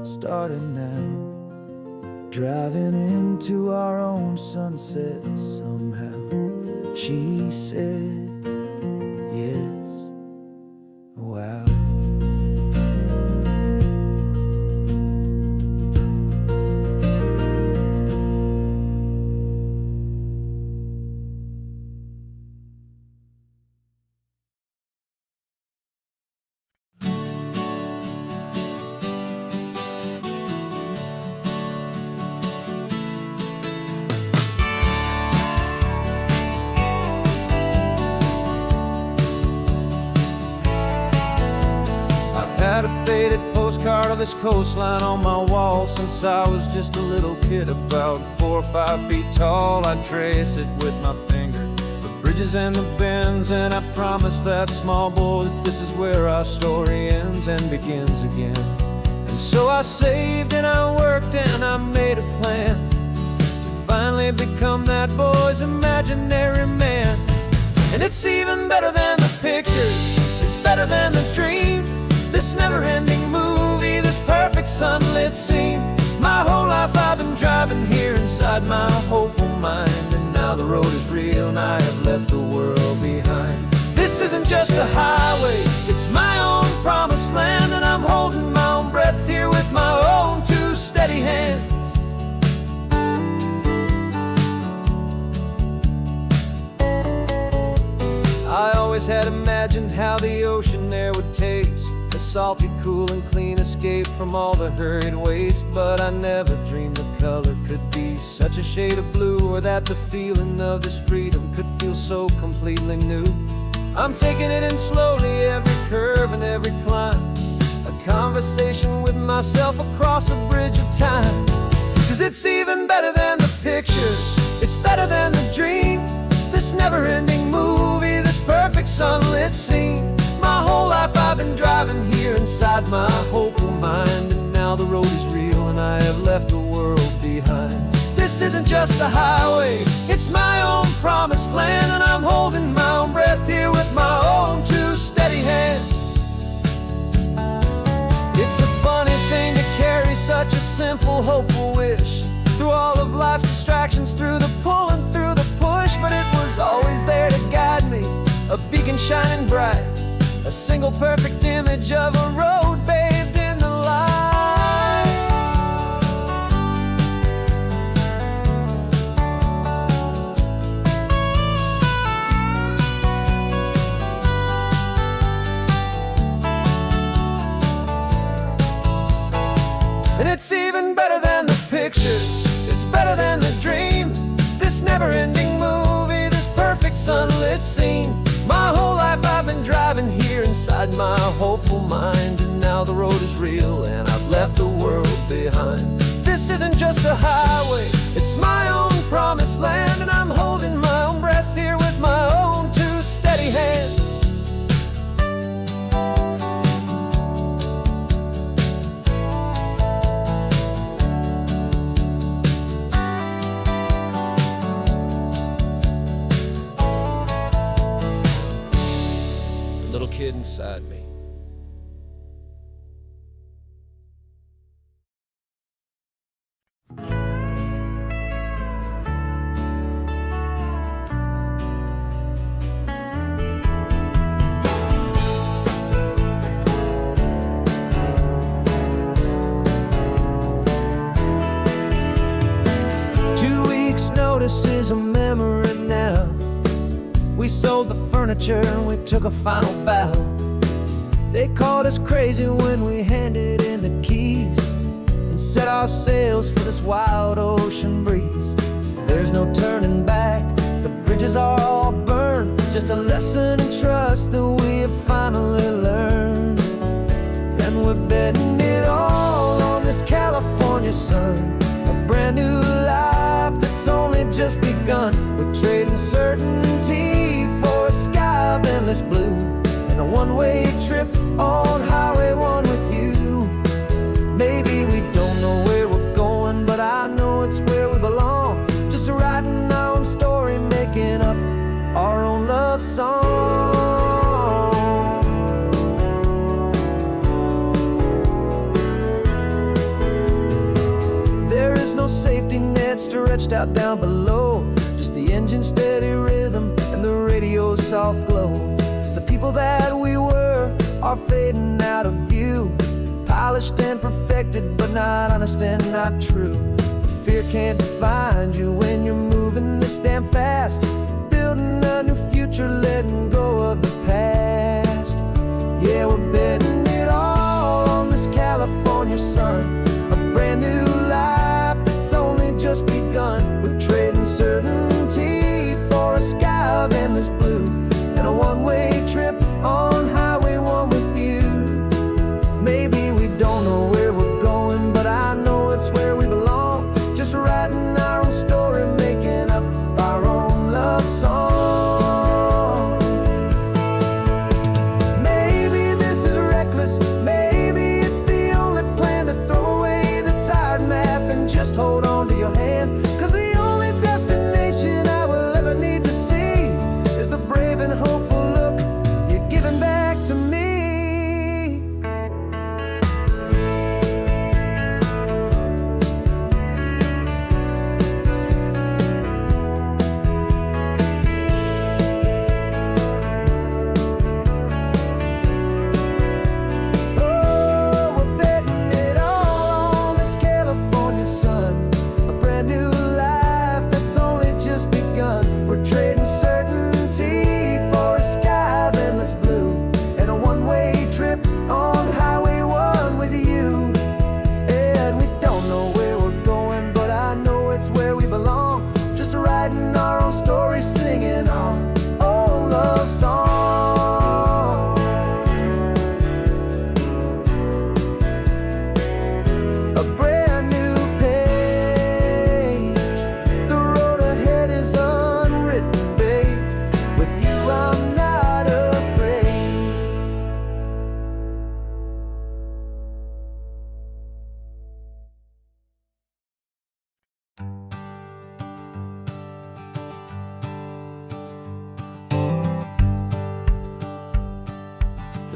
[SPEAKER 2] Starting now, driving into our own sunset somehow. She said yes. Wow. Had a faded postcard of this coastline on my wall since I was just a little kid, about 4 or 5 feet tall. I trace it with my finger, the bridges and the bends, and I promise that small boy that this is where our story ends and begins again. And so I saved and I worked and I made a plan to finally become that boy's imaginary man. And it's even better than the pictures, it's better than the dream. This never-ending movie, this perfect sunlit scene. My whole life I've been driving here inside my hopeful mind, and now the road is real and I have left the world behind. This isn't just a highway, it's my own promised land, and I'm holding my own breath here with my own 2 steady hands. I always had imagined how the ocean there would taste, a salty, cool and clean, escape from all the hurried waste. But I never dreamed the color could be such a shade of blue, or that the feeling of this freedom could feel so completely new. I'm taking it in slowly, every curve and every climb, a conversation with myself across a bridge of time. 'Cause it's even better than the pictures, it's better than the dream. This never-ending movie, this perfect sunlit scene. My whole life I've been driving here inside my hopeful mind, and now the road is real and I have left the world behind. This isn't just a highway, it's my own promised land, and I'm holding my own breath here with my own two steady hands. It's a funny thing to carry such a simple, hopeful wish through all of life's distractions, through the pull and through the push. But it was always there to guide me, a beacon shining bright, a single perfect image of a road bathed in the light. And it's even better than the pictures, it's better than the dream. This never-ending movie, this perfect sunlit scene. My whole life I've been driving here inside my hopeful mind, and now the road is real and I've left the world behind. This isn't just a highway, it's my own promised land, and I'm holding my own breath here with my own two steady hands. Little kid inside me. Notice is a memory now. We sold the furniture and we took a final bow. They called us crazy when we handed in the keys and set our sails for this wild ocean breeze. There's no turning back, the bridges are all burned, just a lesson in trust that we have finally learned. And we're betting it all on this California sun, a brand new life that's only just begun. We're trading certainty for a sky of endless blue, and a one-way trip on Highway 1 with you. Maybe we don't know where we're going, but I know it's where we belong. Just writing our own story, making up our own love song. There is no safety net stretched out down below, just the engine's steady rhythm and the radio's soft glow. The people that we were are fading out of view, polished and perfected, but not honest and not true. Fear can't find you when you're moving this damn fast, building a new future, letting go of the past. Yeah, we're betting it all on this California sun, a brand new life that's only just begun. We're trading certainty for a sky of endless blue, and a one-way trip on Highway 1 with you. Maybe we don't know where we're going, but I know it's where we belong. Just writing our own story, making up our own love song. Maybe this is reckless, maybe it's the only plan to throw away the tired map and just hold on to your hand. 'Cause the only destination I will ever need to see is the brave and hopeful look you're giving back to me. Oh, we're betting it all on this California sun, a brand new life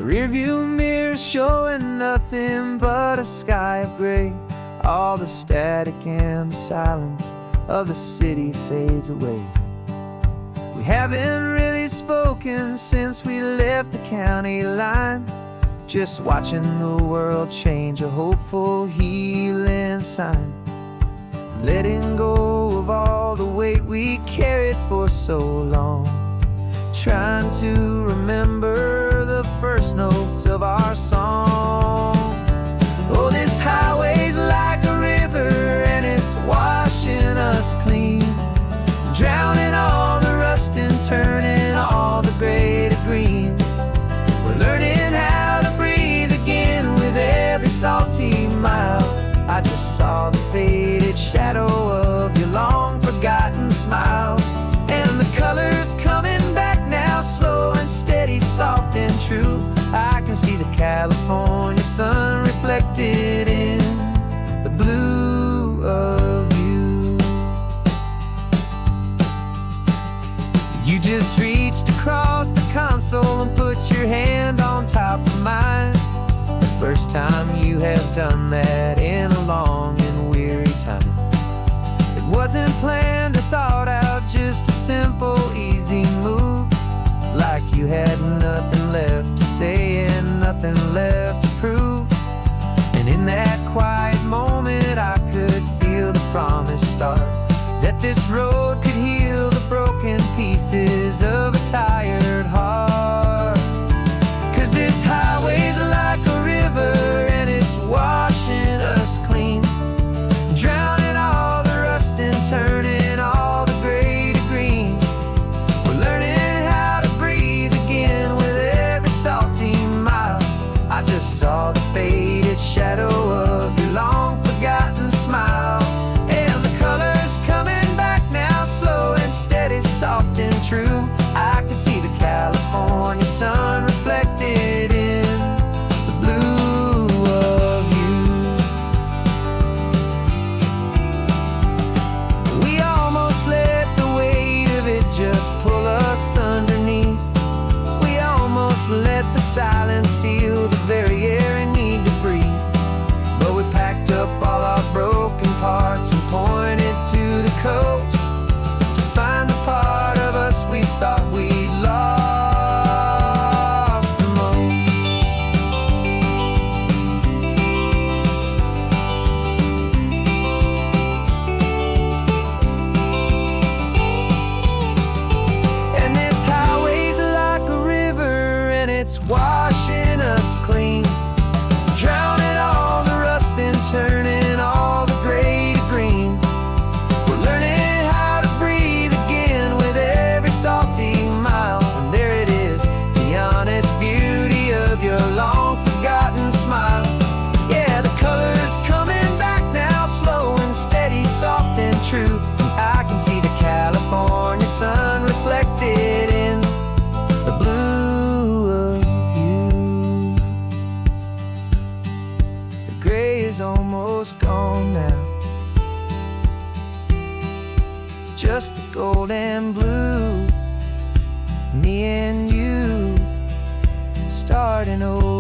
[SPEAKER 2] rearview mirror showing nothing but a sky of gray. All the static and the silence of the city fades away. We haven't really spoken since we left the county line, just watching the world change, a hopeful healing sign. Letting go of all the weight we carried for so long, trying to remember the first notes of our song. Oh, this highway's like a river and it's washing us clean, drowning all the rust and turning all the gray to green. We're learning how to breathe again with every salty mile. I just saw the faded shadow of your long forgotten smile, and the colors coming back now, slow and steady, soft and true. I can see the California sun reflected in the blue of you. You just reached across the console and put your hand on top of mine. The first time you have done that in a long and weary time. It wasn't planned or thought out, just a simple, easy move. Like you had nothing left to say and nothing left to prove. And in that quiet moment I could feel the promise start, that this road could heal the broken pieces of a tired heart. 'Cause this highway's like a river and it's washing us clean, drowning all the rust and turning all the gray to green. We're learning how to breathe again with every salty mile. I just saw the faded shadow of your long forgotten smile, and the colors coming back now, slow and steady, soft and true. I can see the California sun reflected in the blue of you. We almost let the weight of it just pull us underneath. We almost let the silence steal the very air I need to breathe. But we packed up all our broken parts and pointed to the coast to find the part of us we thought we'd lost the most. And this highway's like a river and it's washing us clean, drowning all the rust and turning all the gray to green. We're learning how to breathe again with every salty mile. And there it is, the honest beauty of your long forgotten smile. Yeah, the colors coming back now, slow and steady, soft and true. I can see the California sun reflected in the blue of you. The gray is almost gone now, just the gold and blue. Me and you starting over.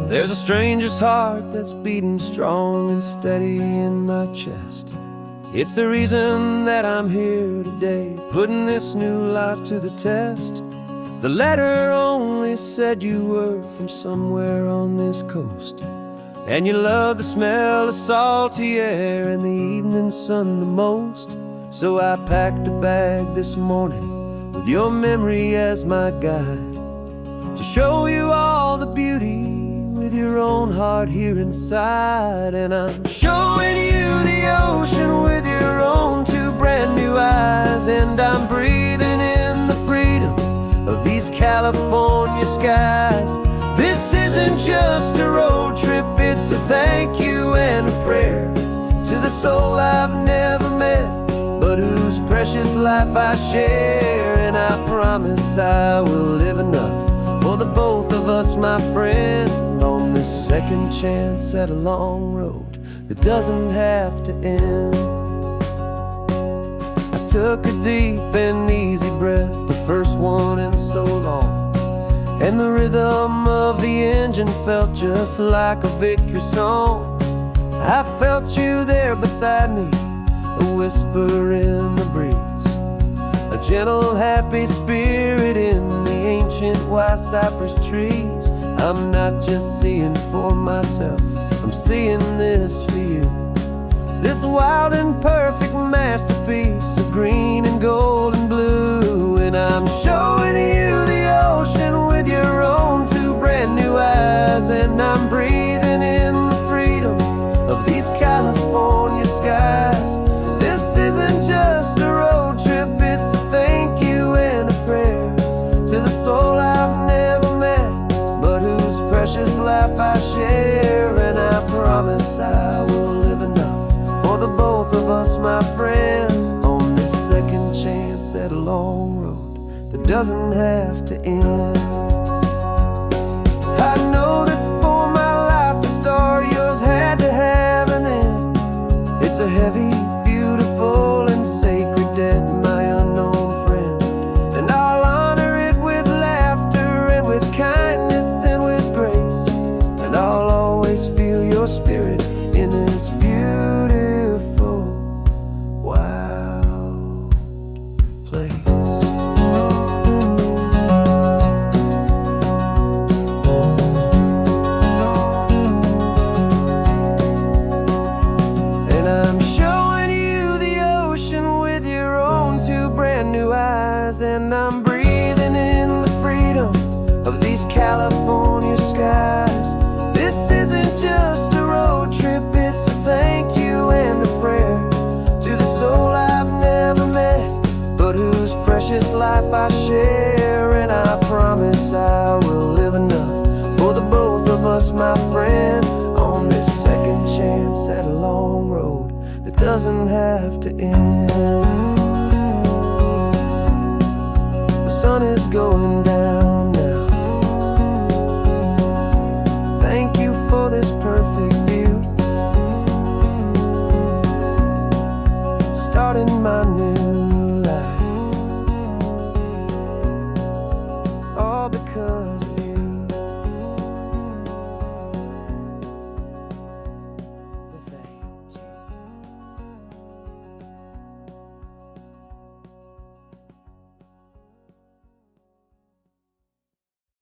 [SPEAKER 2] There's a stranger's heart that's beating strong and steady in my chest. It's the reason that I'm here today, putting this new life to the test. The letter only said you were from somewhere on this coast, and you love the smell of salty air and the evening sun the most. So I packed a bag this morning with your memory as my guide, to show you all the beauty with your own heart here inside. And I'm showing you the ocean with your own two brand new eyes, and I'm breathing in the freedom of these California skies. This isn't just a road trip, it's a thank you and a prayer to the soul I've never met, but whose precious precious life I share. And I promise I will live enough for the both of us, my friend, on this second chance at a long road that doesn't have to end. I took a deep and easy breath, the first one in so long, and the rhythm of the engine felt just like a victory song. I felt you there beside me, a whisper in the breeze, a gentle, happy spirit in the ancient white cypress trees. I'm not just seeing for myself, I'm seeing this for you. This wild and perfect masterpiece of green and gold and blue. And I'm showing you the ocean with your own two brand new eyes. And I'm breathing in the freedom of these California skies. This isn't just a road trip, it's a thank you and a prayer to the soul I've never met, but whose precious life I share. And I promise I will live enough for the both of us, my friend, on this second chance at a long road that doesn't have to end. I know that for my life to start, yours had to have an end. It's a heavy, beautiful, and sacred debt, my unknown friend, and I'll honor it with laughter and with kindness and with grace. And I'll always feel your spirit in this beautiful, wild place. And I'm showing you the ocean with your own two brand new eyes. And I'm breathing in the freedom of these California skies. This isn't just a road trip, it's a thank you and a prayer to the soul I've never met, but whose precious life I share. And I promise I will live enough for the both of us, my friend, on this second chance at a long road that doesn't have to end. The sun is going down now. Thank you for this perfect view, starting my new